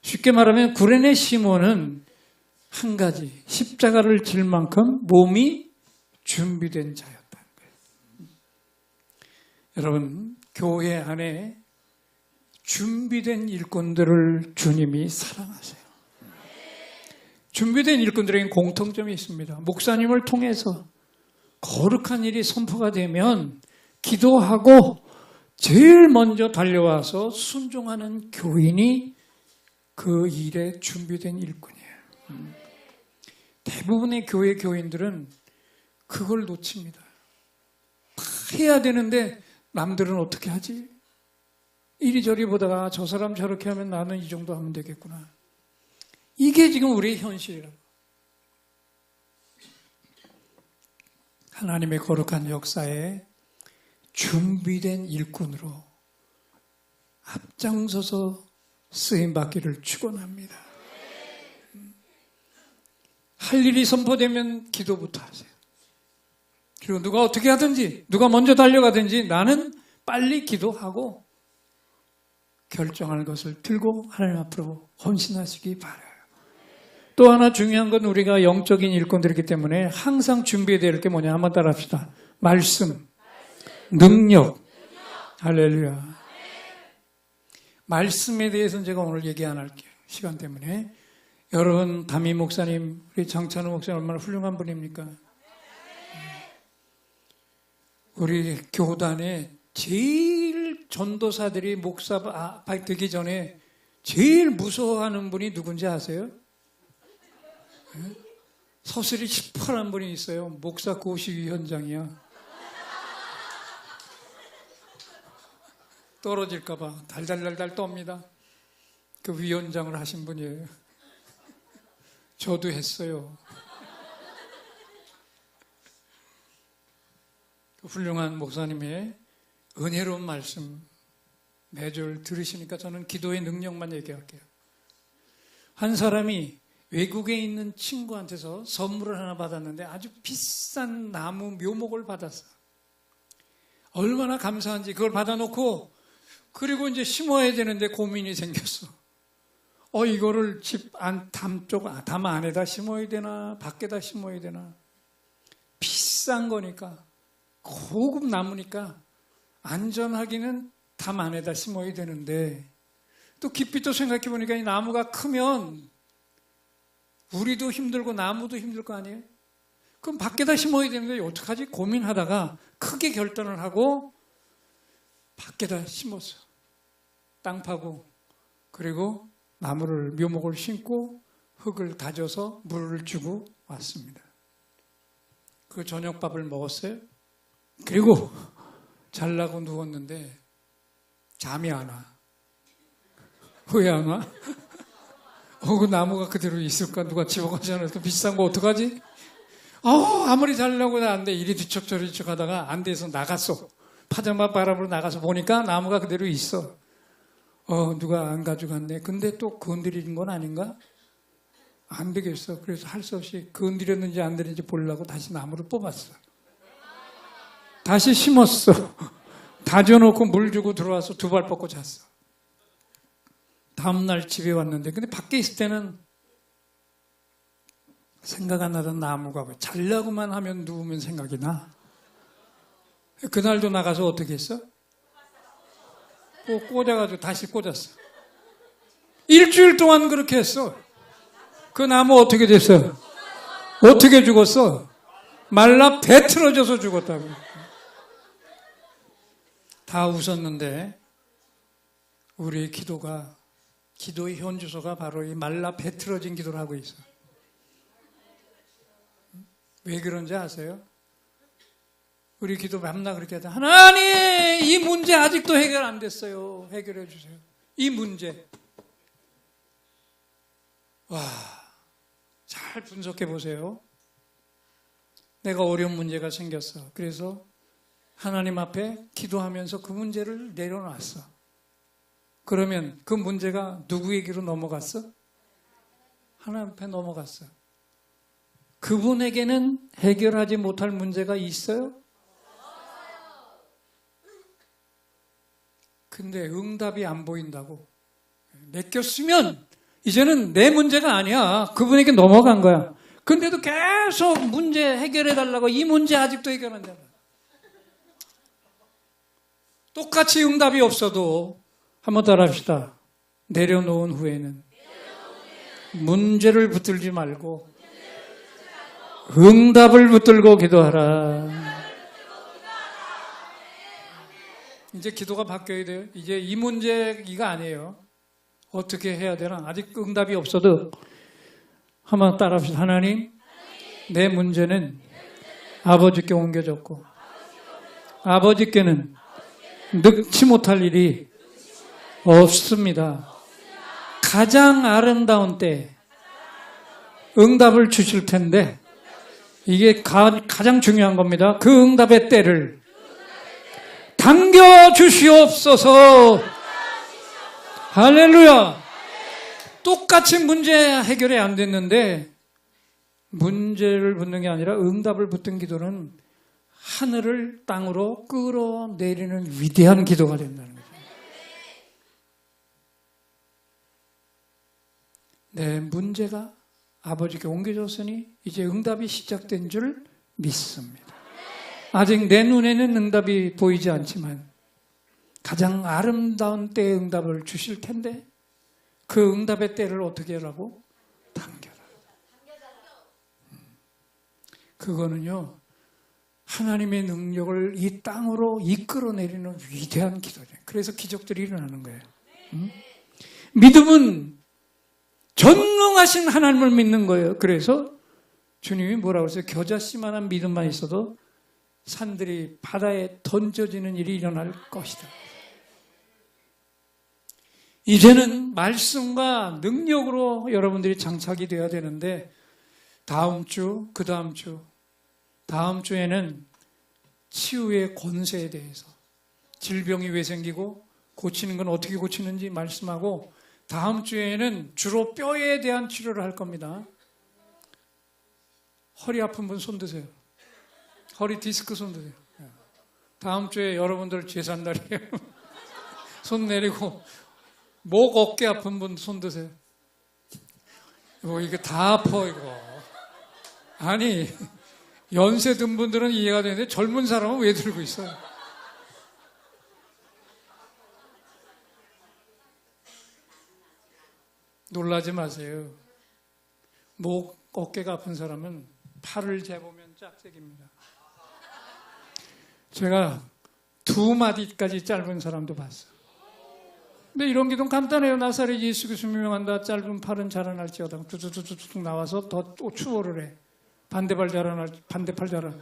쉽게 말하면 구레네 시몬은 한 가지, 십자가를 질 만큼 몸이 준비된 자였다는 거예요. 여러분, 교회 안에 준비된 일꾼들을 주님이 사랑하세요. 준비된 일꾼들에게는 공통점이 있습니다. 목사님을 통해서 거룩한 일이 선포가 되면 기도하고 제일 먼저 달려와서 순종하는 교인이 그 일에 준비된 일꾼이에요. 대부분의 교회 교인들은 그걸 놓칩니다. 다 해야 되는데 남들은 어떻게 하지? 이리저리 보다가 저 사람 저렇게 하면 나는 이 정도 하면 되겠구나. 이게 지금 우리의 현실이라고. 하나님의 거룩한 역사에 준비된 일꾼으로 앞장서서 쓰임받기를 축원합니다. 할 일이 선포되면 기도부터 하세요. 그리고 누가 어떻게 하든지 누가 먼저 달려가든지 나는 빨리 기도하고 결정할 것을 들고 하나님 앞으로 헌신하시기 바라요. 또 하나 중요한 건 우리가 영적인 일꾼들이기 때문에 항상 준비해야 될 게 뭐냐 한번 따라 합시다. 말씀, 능력, 할렐루야. 말씀에 대해서는 제가 오늘 얘기 안 할게요. 시간 때문에. 여러분, 담임 목사님, 우리 장찬우 목사님 얼마나 훌륭한 분입니까? 우리 교단에 제일 전도사들이 목사 되기 전에 제일 무서워하는 분이 누군지 아세요? 서슬이 시퍼런 분이 있어요. 목사 고시위원장이야. 떨어질까봐 달달달달 떱니다. 그 위원장을 하신 분이에요. 저도 했어요. 그 훌륭한 목사님의 은혜로운 말씀 매주 들으시니까 저는 기도의 능력만 얘기할게요. 한 사람이 외국에 있는 친구한테서 선물을 하나 받았는데 아주 비싼 나무 묘목을 받았어. 얼마나 감사한지 그걸 받아놓고 그리고 이제 심어야 되는데 고민이 생겼어. 이거를 집 안 담 안에다 심어야 되나 밖에다 심어야 되나. 비싼 거니까 고급 나무니까 안전하기는 담 안에다 심어야 되는데 또 깊이 또 생각해 보니까 이 나무가 크면 우리도 힘들고 나무도 힘들 거 아니에요? 그럼 밖에다 심어야 되는데 어떡하지? 고민하다가 크게 결단을 하고 밖에다 심었어. 땅 파고 그리고 나무를 묘목을 심고 흙을 다져서 물을 주고 왔습니다. 그 저녁밥을 먹었어요. 그리고 잘라고 누웠는데 잠이 안 와. 왜 안 와? 그 나무가 그대로 있을까? 누가 집어가잖아요. 비싼 거 어떡하지? 아무리 잘라고 안 돼. 이리 뒤척 저리 뒤척 하다가 안 돼서 나갔어. 파자마 바람으로 나가서 보니까 나무가 그대로 있어. 누가 안 가져갔네. 근데 또 건드린 건 아닌가? 안 되겠어. 그래서 할 수 없이 건드렸는지 안 건드렸는지 보려고 다시 나무를 뽑았어. 다시 심었어. 다져놓고 물 주고 들어와서 두 발 뻗고 잤어. 다음날 집에 왔는데, 근데 밖에 있을 때는 생각 안 나던 나무가 자려고만 하면 누우면 생각이 나. 그날도 나가서 어떻게 했어? 꽂아가지고 다시 꽂았어. 일주일 동안 그렇게 했어. 그 나무 어떻게 됐어? 어떻게 죽었어? 말라 배틀어져서 죽었다고. 다 웃었는데 우리의 기도의 현주소가 바로 이 말라 배틀어진 기도를 하고 있어. 왜 그런지 아세요? 우리 기도 밤낮 그렇게 하다 하나님 이 문제 아직도 해결 안 됐어요. 해결해 주세요. 이 문제. 와, 잘 분석해 보세요. 내가 어려운 문제가 생겼어. 그래서 하나님 앞에 기도하면서 그 문제를 내려놨어. 그러면 그 문제가 누구에게로 넘어갔어? 하나님 앞에 넘어갔어. 그분에게는 해결하지 못할 문제가 있어요? 근데 응답이 안 보인다고. 맡겼으면 이제는 내 문제가 아니야. 그분에게 넘어간 거야. 근데도 계속 문제 해결해 달라고 이 문제 아직도 해결 안 된다. 똑같이 응답이 없어도 한번 따라합시다. 내려놓은 후에는 문제를 붙들지 말고 응답을 붙들고 기도하라. 이제 기도가 바뀌어야 돼요. 이제 이 문제가 아니에요. 어떻게 해야 되나? 아직 응답이 없어도 한번 따라합시다. 하나님, 내 문제는 아버지께 옮겨졌고 아버지께는 늙지 못할 일이 없습니다. 가장 아름다운 때 응답을 주실 텐데 이게 가장 중요한 겁니다. 그 응답의 때를 당겨 주시옵소서. 할렐루야. 똑같이 문제 해결이 안 됐는데 문제를 붙는 게 아니라 응답을 붙든 기도는 하늘을 땅으로 끌어내리는 위대한 기도가 된다는 거죠. 내 문제가 아버지께 옮겨졌으니 이제 응답이 시작된 줄 믿습니다. 아직 내 눈에는 응답이 보이지 않지만 가장 아름다운 때의 응답을 주실 텐데 그 응답의 때를 어떻게 하라고? 당겨라. 그거는요, 하나님의 능력을 이 땅으로 이끌어내리는 위대한 기도죠. 그래서 기적들이 일어나는 거예요. 믿음은 전능하신 하나님을 믿는 거예요. 그래서 주님이 뭐라고 그랬어요? 겨자씨만한 믿음만 있어도 산들이 바다에 던져지는 일이 일어날 것이다. 이제는 말씀과 능력으로 여러분들이 장착이 되어야 되는데 다음 주, 그 다음 주, 다음 주에는 치유의 권세에 대해서 질병이 왜 생기고 고치는 건 어떻게 고치는지 말씀하고 다음 주에는 주로 뼈에 대한 치료를 할 겁니다. 허리 아픈 분 손 드세요. 허리 디스크 손 드세요. 다음 주에 여러분들 제삿날이에요. 손 내리고 목 어깨 아픈 분 손 드세요. 이거 다 아파 이거. 아니 연세 든 분들은 이해가 되는데 젊은 사람은 왜 들고 있어요? 놀라지 마세요. 목 어깨가 아픈 사람은 팔을 재보면 짝짝입니다. 제가 2마디까지 짧은 사람도 봤어요. 근데 이런 기도는 간단해요. 나사렛 예수 그리스도 명한다. 짧은 팔은 자라날지어다. 툭툭툭툭 나와서 더 추월을 해. 반대팔 자라날, 반대팔 자라.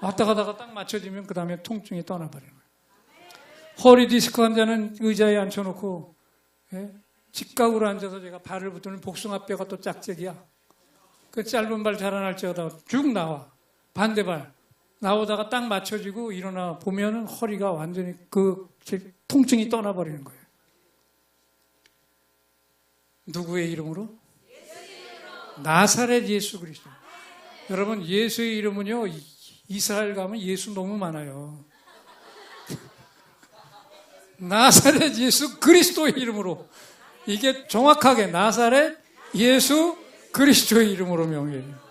왔다 가다가 딱 맞춰지면 그 다음에 통증이 떠나버리는 거예요. 허리 디스크 환자는 의자에 앉혀놓고 직각으로 앉아서 제가 발을 붙으면 복숭아뼈가 또 짝짝이야. 그 짧은 발 자라날지어다 쭉 나와. 반대발 나오다가 딱 맞춰지고 일어나 보면은 허리가 완전히 그 통증이 떠나버리는 거예요. 누구의 이름으로? 나사렛 예수 그리스도. 여러분 예수의 이름은요 이스라엘 가면 예수 너무 많아요. 나사렛 예수 그리스도의 이름으로. 이게 정확하게 나사렛 예수 그리스도의 이름으로 명예해요.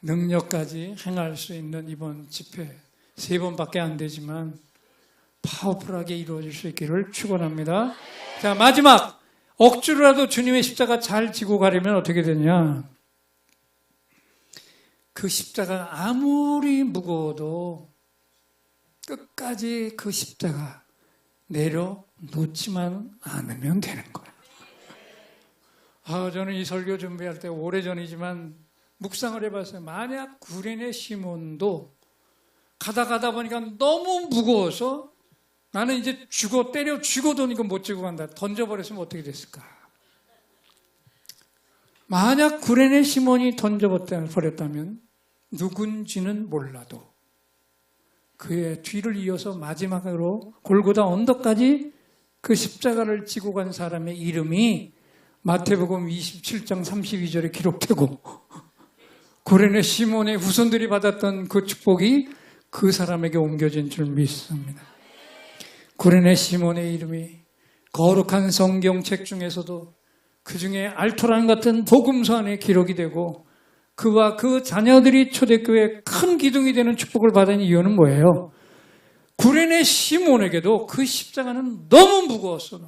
능력까지 행할 수 있는 이번 집회 3번밖에 안 되지만 파워풀하게 이루어질 수 있기를 축원합니다. 자, 마지막 억지로라도 주님의 십자가 잘 지고 가려면 어떻게 되냐? 그 십자가 아무리 무거워도 끝까지 그 십자가 내려놓지만 않으면 되는 거예요. 저는 이 설교 준비할 때 오래전이지만 묵상을 해봤어요. 만약 구레네 시몬도 가다 보니까 너무 무거워서 나는 이제 때려 죽어도 이거 못 지고 간다. 던져버렸으면 어떻게 됐을까? 만약 구레네 시몬이 던져버렸다면 누군지는 몰라도 그의 뒤를 이어서 마지막으로 골고다 언덕까지 그 십자가를 지고 간 사람의 이름이 마태복음 27장 32절에 기록되고 구레네 시몬의 후손들이 받았던 그 축복이 그 사람에게 옮겨진 줄 믿습니다. 구레네 시몬의 이름이 거룩한 성경책 중에서도 그 중에 알토란 같은 복음서 안에 기록이 되고 그와 그 자녀들이 초대교회의 큰 기둥이 되는 축복을 받은 이유는 뭐예요? 구레네 시몬에게도 그 십자가는 너무 무거웠어.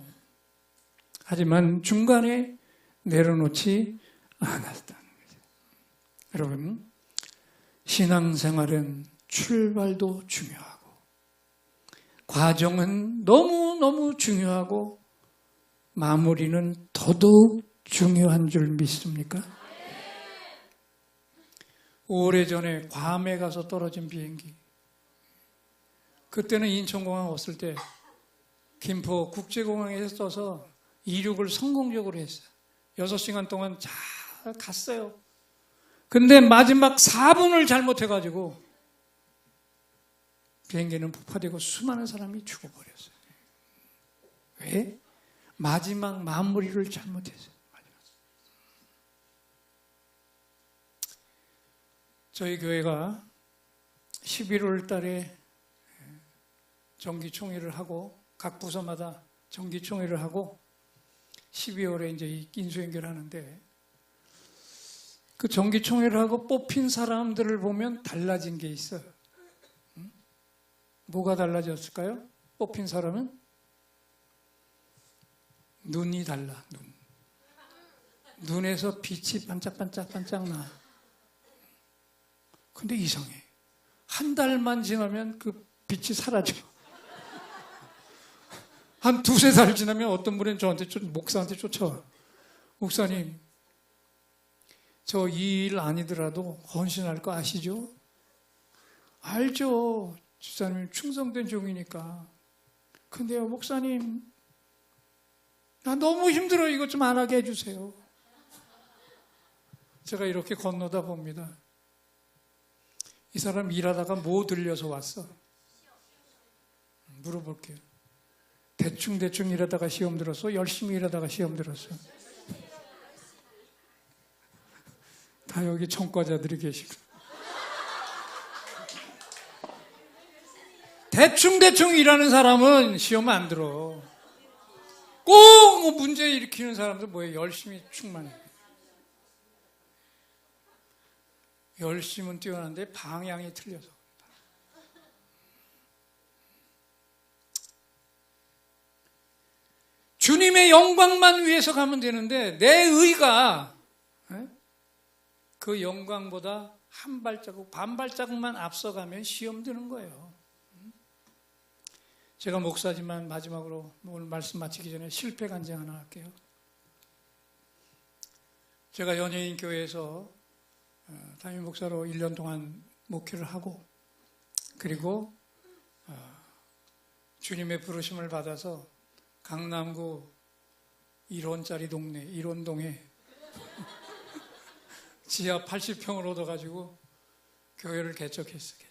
하지만 중간에 내려놓지 않았다는 거죠. 여러분, 신앙생활은 출발도 중요하고 과정은 너무너무 중요하고 마무리는 더더욱 중요한 줄 믿습니까? 오래전에 괌에 가서 떨어진 비행기. 그때는 인천공항 왔을 때 김포 국제공항에서 떠서 이륙을 성공적으로 했어요. 6시간 동안 잘 갔어요. 근데 마지막 4분을 잘못해가지고 비행기는 폭파되고 수많은 사람이 죽어버렸어요. 왜? 마지막 마무리를 잘못했어요. 저희 교회가 11월 달에 정기총회를 하고 각 부서마다 정기총회를 하고 12월에 이제 인수인계를 하는데 그 정기총회를 하고 뽑힌 사람들을 보면 달라진 게 있어요. 뭐가 달라졌을까요? 뽑힌 사람은 눈이 달라. 눈에서 빛이 반짝반짝 나. 근데 이상해. 한 달만 지나면 그 빛이 사라져. 한 2-3달 지나면 어떤 분은 목사한테 쫓아와. 목사님, 저 이 일 아니더라도 헌신할 거 아시죠? 알죠. 집사님 충성된 종이니까. 근데요, 목사님, 나 너무 힘들어. 이것 좀 안 하게 해주세요. 제가 이렇게 건너다 봅니다. 이 사람 일하다가 뭐 들려서 왔어? 물어볼게요. 대충 일하다가 시험 들었어? 열심히 일하다가 시험 들었어? 다 여기 청과자들이 계시고. 대충 일하는 사람은 시험 안 들어. 꼭 문제 일으키는 사람들 뭐예요? 열심히 충만해. 열심은 뛰어난데 방향이 틀려서. 주님의 영광만 위해서 가면 되는데 내 의가 그 영광보다 한 발자국, 반 발자국만 앞서가면 시험 드는 거예요. 제가 목사지만 마지막으로 오늘 말씀 마치기 전에 실패 간증 하나 할게요. 제가 연예인 교회에서 담임 목사로 1년 동안 목회를 하고 그리고 주님의 부르심을 받아서 강남구 1원짜리 동네 1원동에 지하 80평을 얻어가지고 교회를 개척했어요.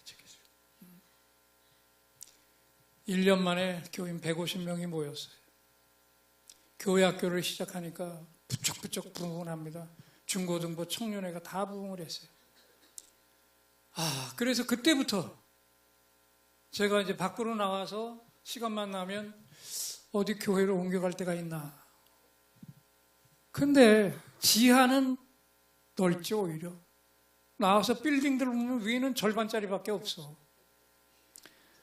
1년 만에 교인 150명이 모였어요. 교회 학교를 시작하니까 부쩍부쩍 부흥을 합니다. 중고등부 청년회가 다 부흥을 했어요. 그래서 그때부터 제가 이제 밖으로 나와서 시간만 나면 어디 교회로 옮겨갈 때가 있나. 근데 지하는 넓죠, 오히려. 나와서 빌딩들 보면 위에는 절반짜리밖에 없어.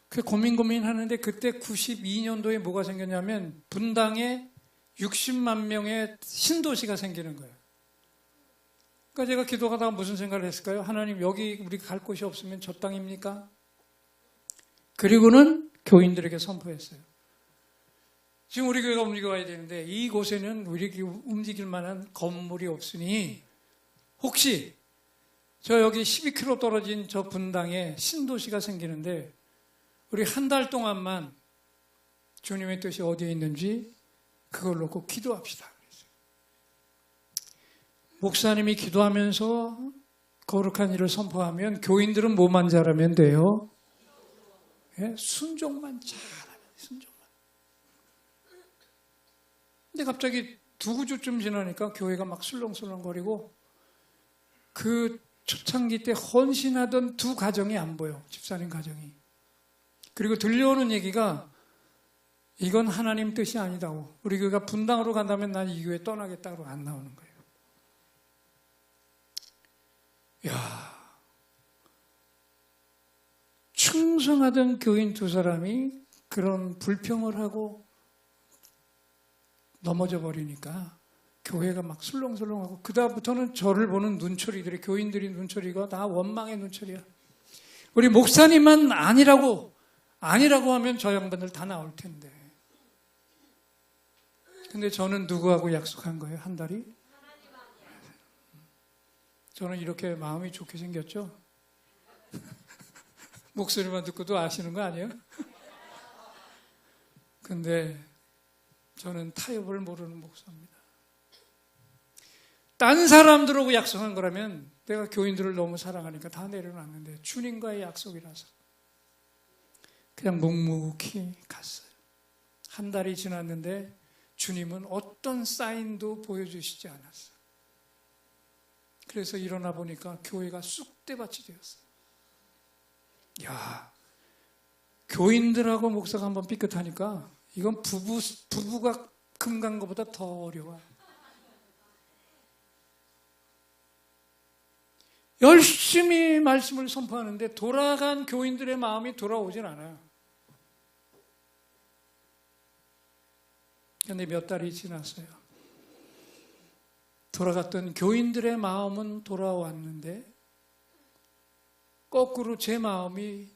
그 고민하는데 그때 92년도에 뭐가 생겼냐면 분당에 60만 명의 신도시가 생기는 거예요. 그러니까 제가 기도하다가 무슨 생각을 했을까요? 하나님, 여기 우리가 갈 곳이 없으면 저 땅입니까? 그리고는 교인들에게 선포했어요. 지금 우리 교회가 움직여야 되는데 이곳에는 우리 움직일 만한 건물이 없으니 혹시 저 여기 12km 떨어진 저 분당에 신도시가 생기는데 우리 한 달 동안만 주님의 뜻이 어디에 있는지 그걸 놓고 기도합시다. 목사님이 기도하면서 거룩한 일을 선포하면 교인들은 뭐만 잘하면 돼요? 예? 순종만 잘하면 순종만. 근데 갑자기 두 주쯤 지나니까 교회가 막 술렁술렁거리고 그 초창기 때 헌신하던 두 가정이 안 보여. 집사님 가정이. 그리고 들려오는 얘기가 이건 하나님 뜻이 아니다고. 우리 교회가 분당으로 간다면 난 이 교회 떠나겠다고 안 나오는 거예요. 야, 충성하던 교인 두 사람이 그런 불평을 하고 넘어져 버리니까 교회가 막 술렁술렁하고 그다음부터는 저를 보는 눈초리들이 교인들이 눈초리가 다 원망의 눈초리야. 우리 목사님만 아니라고 하면 저 양반들 다 나올 텐데. 근데 저는 누구하고 약속한 거예요? 한 달이? 저는 이렇게 마음이 좋게 생겼죠? 목소리만 듣고도 아시는 거 아니에요? 근데 저는 타협을 모르는 목사입니다. 딴 사람들하고 약속한 거라면 내가 교인들을 너무 사랑하니까 다 내려놨는데 주님과의 약속이라서 그냥 묵묵히 갔어요. 한 달이 지났는데 주님은 어떤 사인도 보여주시지 않았어요. 그래서 일어나 보니까 교회가 쑥대밭이 되었어요. 야, 교인들하고 목사가 한번 삐끗하니까 이건 부부가 금간 것보다 더 어려워. 열심히 말씀을 선포하는데 돌아간 교인들의 마음이 돌아오진 않아요. 그런데 몇 달이 지났어요. 돌아갔던 교인들의 마음은 돌아왔는데 거꾸로 제 마음이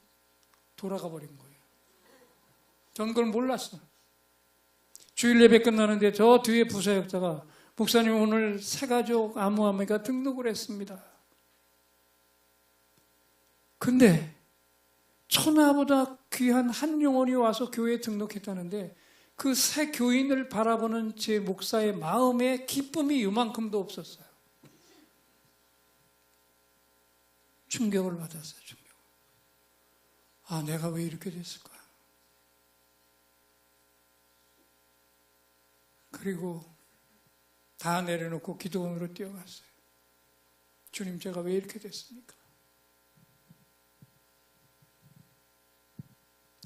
돌아가 버린 거예요. 저는 그걸 몰랐어요. 주일 예배 끝나는데 저 뒤에 부사역자가 목사님 오늘 새가족 아무아미가 등록을 했습니다. 근데 천하보다 귀한 한 영혼이 와서 교회에 등록했다는데 그 새 교인을 바라보는 제 목사의 마음에 기쁨이 이만큼도 없었어요. 충격을 받았어요. 충격. 아, 내가 왜 이렇게 됐을까? 그리고 다 내려놓고 기도원으로 뛰어갔어요. 주님, 제가 왜 이렇게 됐습니까?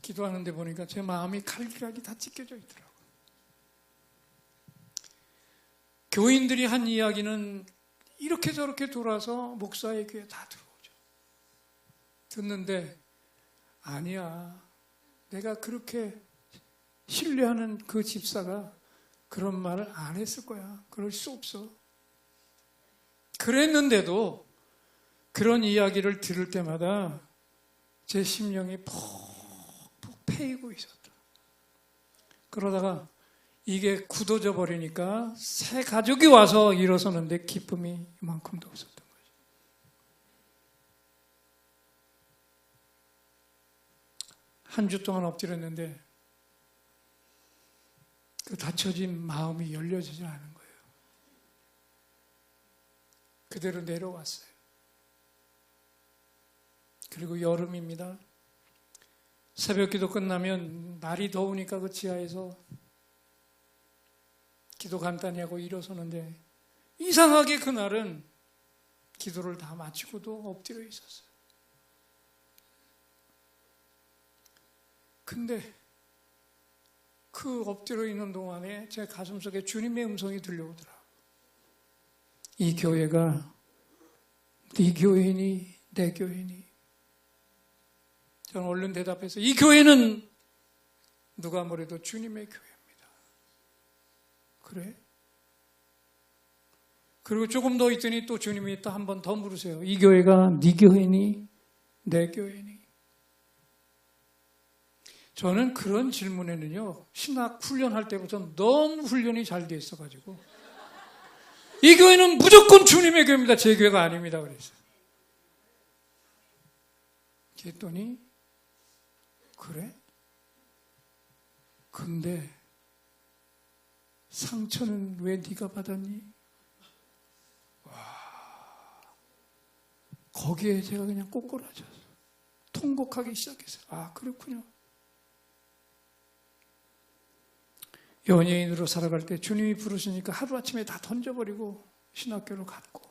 기도하는데 보니까 제 마음이 칼기락이 다 찢겨져 있더라고요. 교인들이 한 이야기는 이렇게 저렇게 돌아서 목사의 귀에 다 들어오죠. 듣는데 아니야, 내가 그렇게 신뢰하는 그 집사가 그런 말을 안 했을 거야. 그럴 수 없어. 그랬는데도 그런 이야기를 들을 때마다 제 심령이 퍽 패이고 있었다. 그러다가 이게 굳어져 버리니까 새 가족이 와서 일어서는데 기쁨이 이만큼도 없었던 거죠. 한 주 동안 엎드렸는데 그 닫혀진 마음이 열려지지 않은 거예요. 그대로 내려왔어요. 그리고 여름입니다. 새벽 기도 끝나면 날이 더우니까 그 지하에서 기도 간단히 하고 일어서는데 이상하게 그날은 기도를 다 마치고도 엎드려 있었어요. 근데 그 엎드려 있는 동안에 제 가슴속에 주님의 음성이 들려오더라. 이 교회가 네 교회니 내 교회니? 저는 얼른 대답해서 이 교회는 누가 뭐래도 주님의 교회입니다. 그래? 그리고 조금 더 있더니 또 주님이 또 한 번 더 물으세요. 이 교회가 네 교회니 내 교회니? 저는 그런 질문에는요, 신학 훈련할 때부터 너무 훈련이 잘 돼 있어가지고 이 교회는 무조건 주님의 교회입니다. 제 교회가 아닙니다. 그랬어요. 그랬더니 그래? 근데 상처는 왜 네가 받았니? 와, 거기에 제가 그냥 꼬꾸라져서 통곡하기 시작했어요. 아, 그렇군요. 연예인으로 살아갈 때 주님이 부르시니까 하루아침에 다 던져버리고 신학교로 갔고,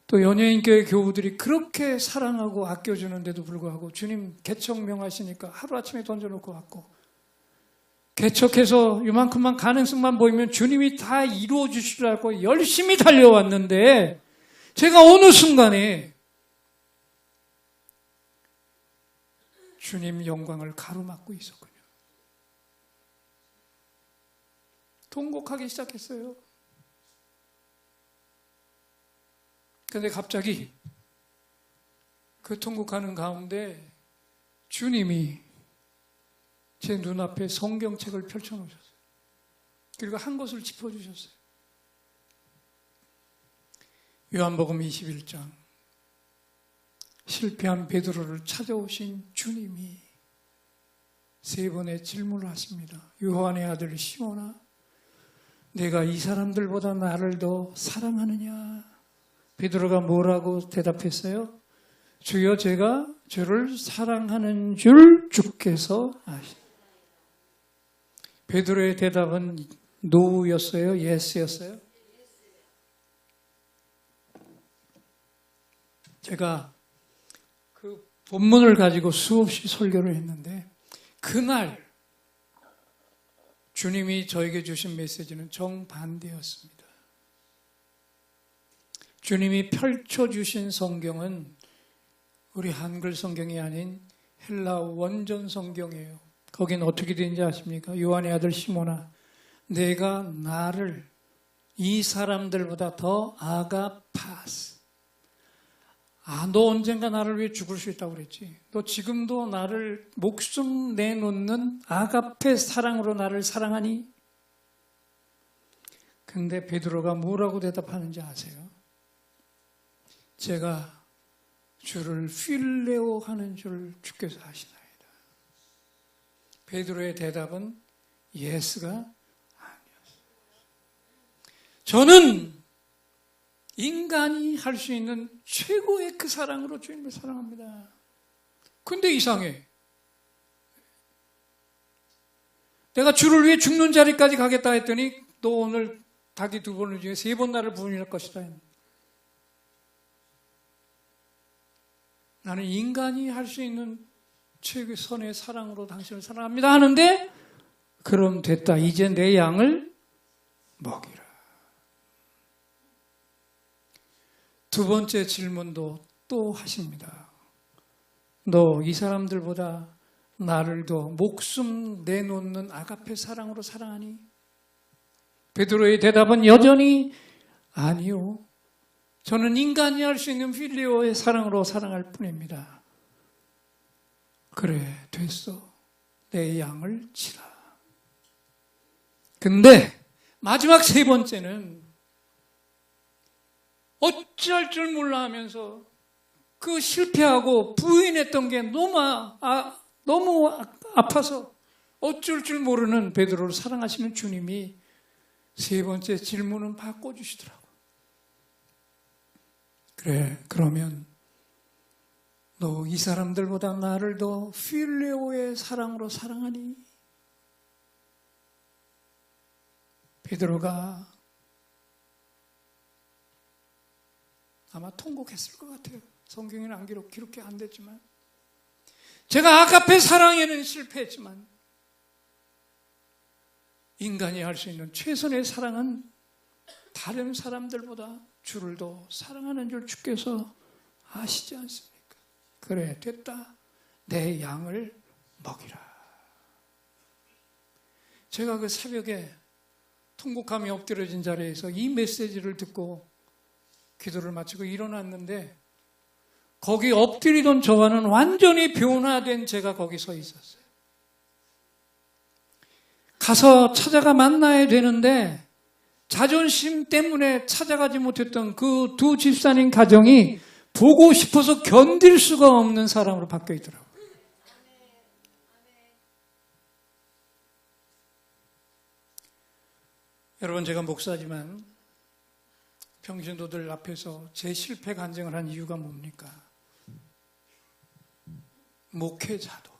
또 연예인교회 교우들이 그렇게 사랑하고 아껴주는데도 불구하고 주님 개척명 하시니까 하루아침에 던져놓고 갔고, 개척해서 이만큼만 가능성만 보이면 주님이 다 이루어 주시라고 열심히 달려왔는데 제가 어느 순간에 주님 영광을 가로막고 있었군요. 통곡하기 시작했어요. 그런데 갑자기 그 통곡하는 가운데 주님이 제 눈앞에 성경책을 펼쳐놓으셨어요. 그리고 한 것을 짚어주셨어요. 요한복음 21장, 실패한 베드로를 찾아오신 주님이 세 번의 질문을 하십니다. 요한의 아들 시몬아, 내가 이 사람들보다 나를 더 사랑하느냐? 베드로가 뭐라고 대답했어요? 주여, 제가 주를 사랑하는 줄 주께서 아시오. 베드로의 대답은 노우였어요? 예스였어요? 제가 그 본문을 가지고 수없이 설교를 했는데 그날 주님이 저에게 주신 메시지는 정반대였습니다. 주님이 펼쳐주신 성경은 우리 한글 성경이 아닌 헬라 원전 성경이에요. 거긴 어떻게 되는지 아십니까? 요한의 아들 시몬아, 내가 나를 이 사람들보다 더 아가파스. 너 언젠가 나를 위해 죽을 수 있다고 그랬지. 너 지금도 나를 목숨 내놓는 아가페 사랑으로 나를 사랑하니? 근데 베드로가 뭐라고 대답하는지 아세요? 제가 주를 필레오 하는 줄 주께서 아시나이다. 베드로의 대답은 예스가 아니었어요. 저는 인간이 할 수 있는 최고의 그 사랑으로 주님을 사랑합니다. 근데 이상해. 내가 주를 위해 죽는 자리까지 가겠다 했더니 너 오늘 닭이 2번을 중에 3번 나를 부인할 것이다. 나는 인간이 할 수 있는 최선의 사랑으로 당신을 사랑합니다 하는데, 그럼 됐다. 이제 내 양을 먹이라. 두 번째 질문도 또 하십니다. 너 이 사람들보다 나를 더 목숨 내놓는 아가페 사랑으로 사랑하니? 베드로의 대답은 여전히 아니요. 저는 인간이 할 수 있는 필리오의 사랑으로 사랑할 뿐입니다. 그래, 됐어. 내 양을 치라. 근데 마지막 세 번째는 어찌할 줄 몰라 하면서 그 실패하고 부인했던 게 너무 아파서 어쩔 줄 모르는 베드로를 사랑하시는 주님이 세 번째 질문은 바꿔주시더라고요. 그래, 그러면 너 이 사람들보다 나를 더 필레오의 사랑으로 사랑하니? 베드로가 아마 통곡했을 것 같아요. 성경에는 안 기록이 안 됐지만 제가 아가페 사랑에는 실패했지만 인간이 할 수 있는 최선의 사랑은 다른 사람들보다 주를 더 사랑하는 줄 주께서 아시지 않습니까? 그래, 됐다. 내 양을 먹이라. 제가 그 새벽에 통곡함이 엎드려진 자리에서 이 메시지를 듣고 기도를 마치고 일어났는데 거기 엎드리던 저와는 완전히 변화된 제가 거기 서 있었어요. 가서 찾아가 만나야 되는데 자존심 때문에 찾아가지 못했던 그 두 집사님 가정이 보고 싶어서 견딜 수가 없는 사람으로 바뀌어 있더라고요. 여러분, 제가 목사지만 평신도들 앞에서 제 실패 간증을 한 이유가 뭡니까? 목회자도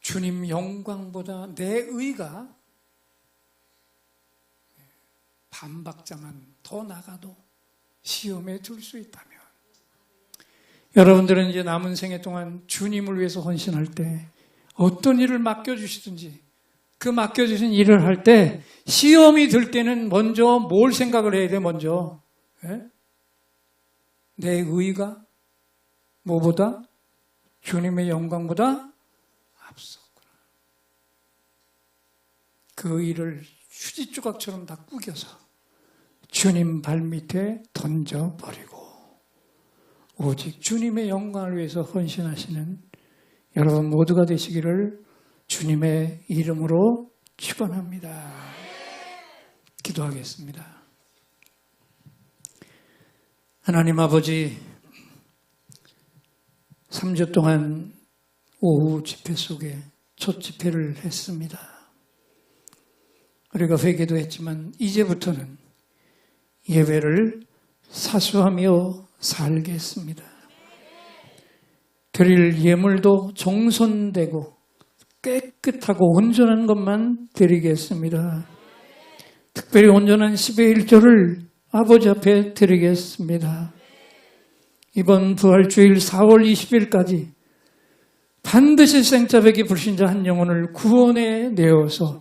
주님 영광보다 내 의가 반박자만 더 나가도 시험에 들 수 있다면, 여러분들은 이제 남은 생애 동안 주님을 위해서 헌신할 때 어떤 일을 맡겨주시든지 그 맡겨주신 일을 할 때 시험이 들 때는 먼저 뭘 생각을 해야 돼? 먼저 내 의가 뭐보다? 주님의 영광보다 앞섰구나. 그 의를 휴지 조각처럼 다 구겨서 주님 발밑에 던져버리고 오직 주님의 영광을 위해서 헌신하시는 여러분 모두가 되시기를 주님의 이름으로 축원합니다. 기도하겠습니다. 하나님 아버지, 3주 동안 오후 집회 속에 첫 집회를 했습니다. 우리가 회개도 했지만 이제부터는 예배를 사수하며 살겠습니다. 드릴 예물도 정손되고 깨끗하고 온전한 것만 드리겠습니다. 특별히 온전한 10의 1조를 아버지 앞에 드리겠습니다. 이번 부활주일 4월 20일까지 반드시 생자백이 불신자 한 영혼을 구원해 내어서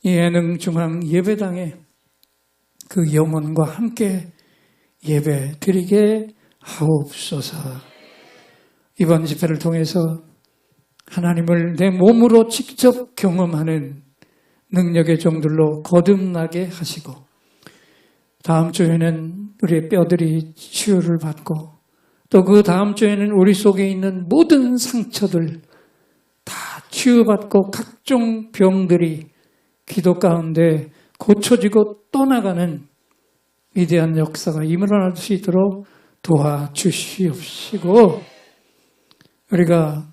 예능중앙 예배당에 그 영혼과 함께 예배 드리게 하옵소서. 이번 집회를 통해서 하나님을 내 몸으로 직접 경험하는 능력의 종들로 거듭나게 하시고, 다음 주에는 우리의 뼈들이 치유를 받고, 또 그 다음 주에는 우리 속에 있는 모든 상처들 다 치유받고 각종 병들이 기도 가운데 고쳐지고 떠나가는 위대한 역사가 일어날 수 있도록 도와주시옵시고, 우리가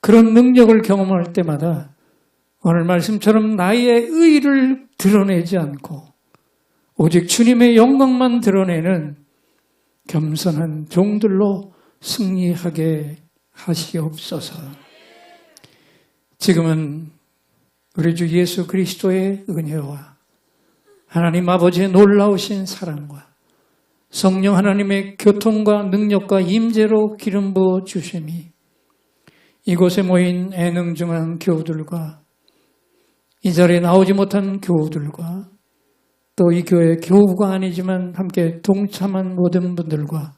그런 능력을 경험할 때마다 오늘 말씀처럼 나의 의의를 드러내지 않고 오직 주님의 영광만 드러내는 겸손한 종들로 승리하게 하시옵소서. 지금은 우리 주 예수 그리스도의 은혜와 하나님 아버지의 놀라우신 사랑과 성령 하나님의 교통과 능력과 임재로 기름 부어 주심이 이곳에 모인 애능중앙 교우들과 이 자리에 나오지 못한 교우들과 또 이 교회 교우가 아니지만 함께 동참한 모든 분들과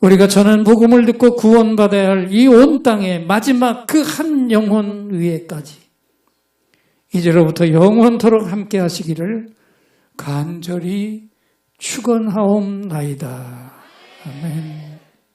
우리가 전한 복음을 듣고 구원받아야 할 이 온 땅의 마지막 그 한 영혼 위에까지 이제로부터 영원토록 함께 하시기를 간절히 축원하옵나이다. 아멘.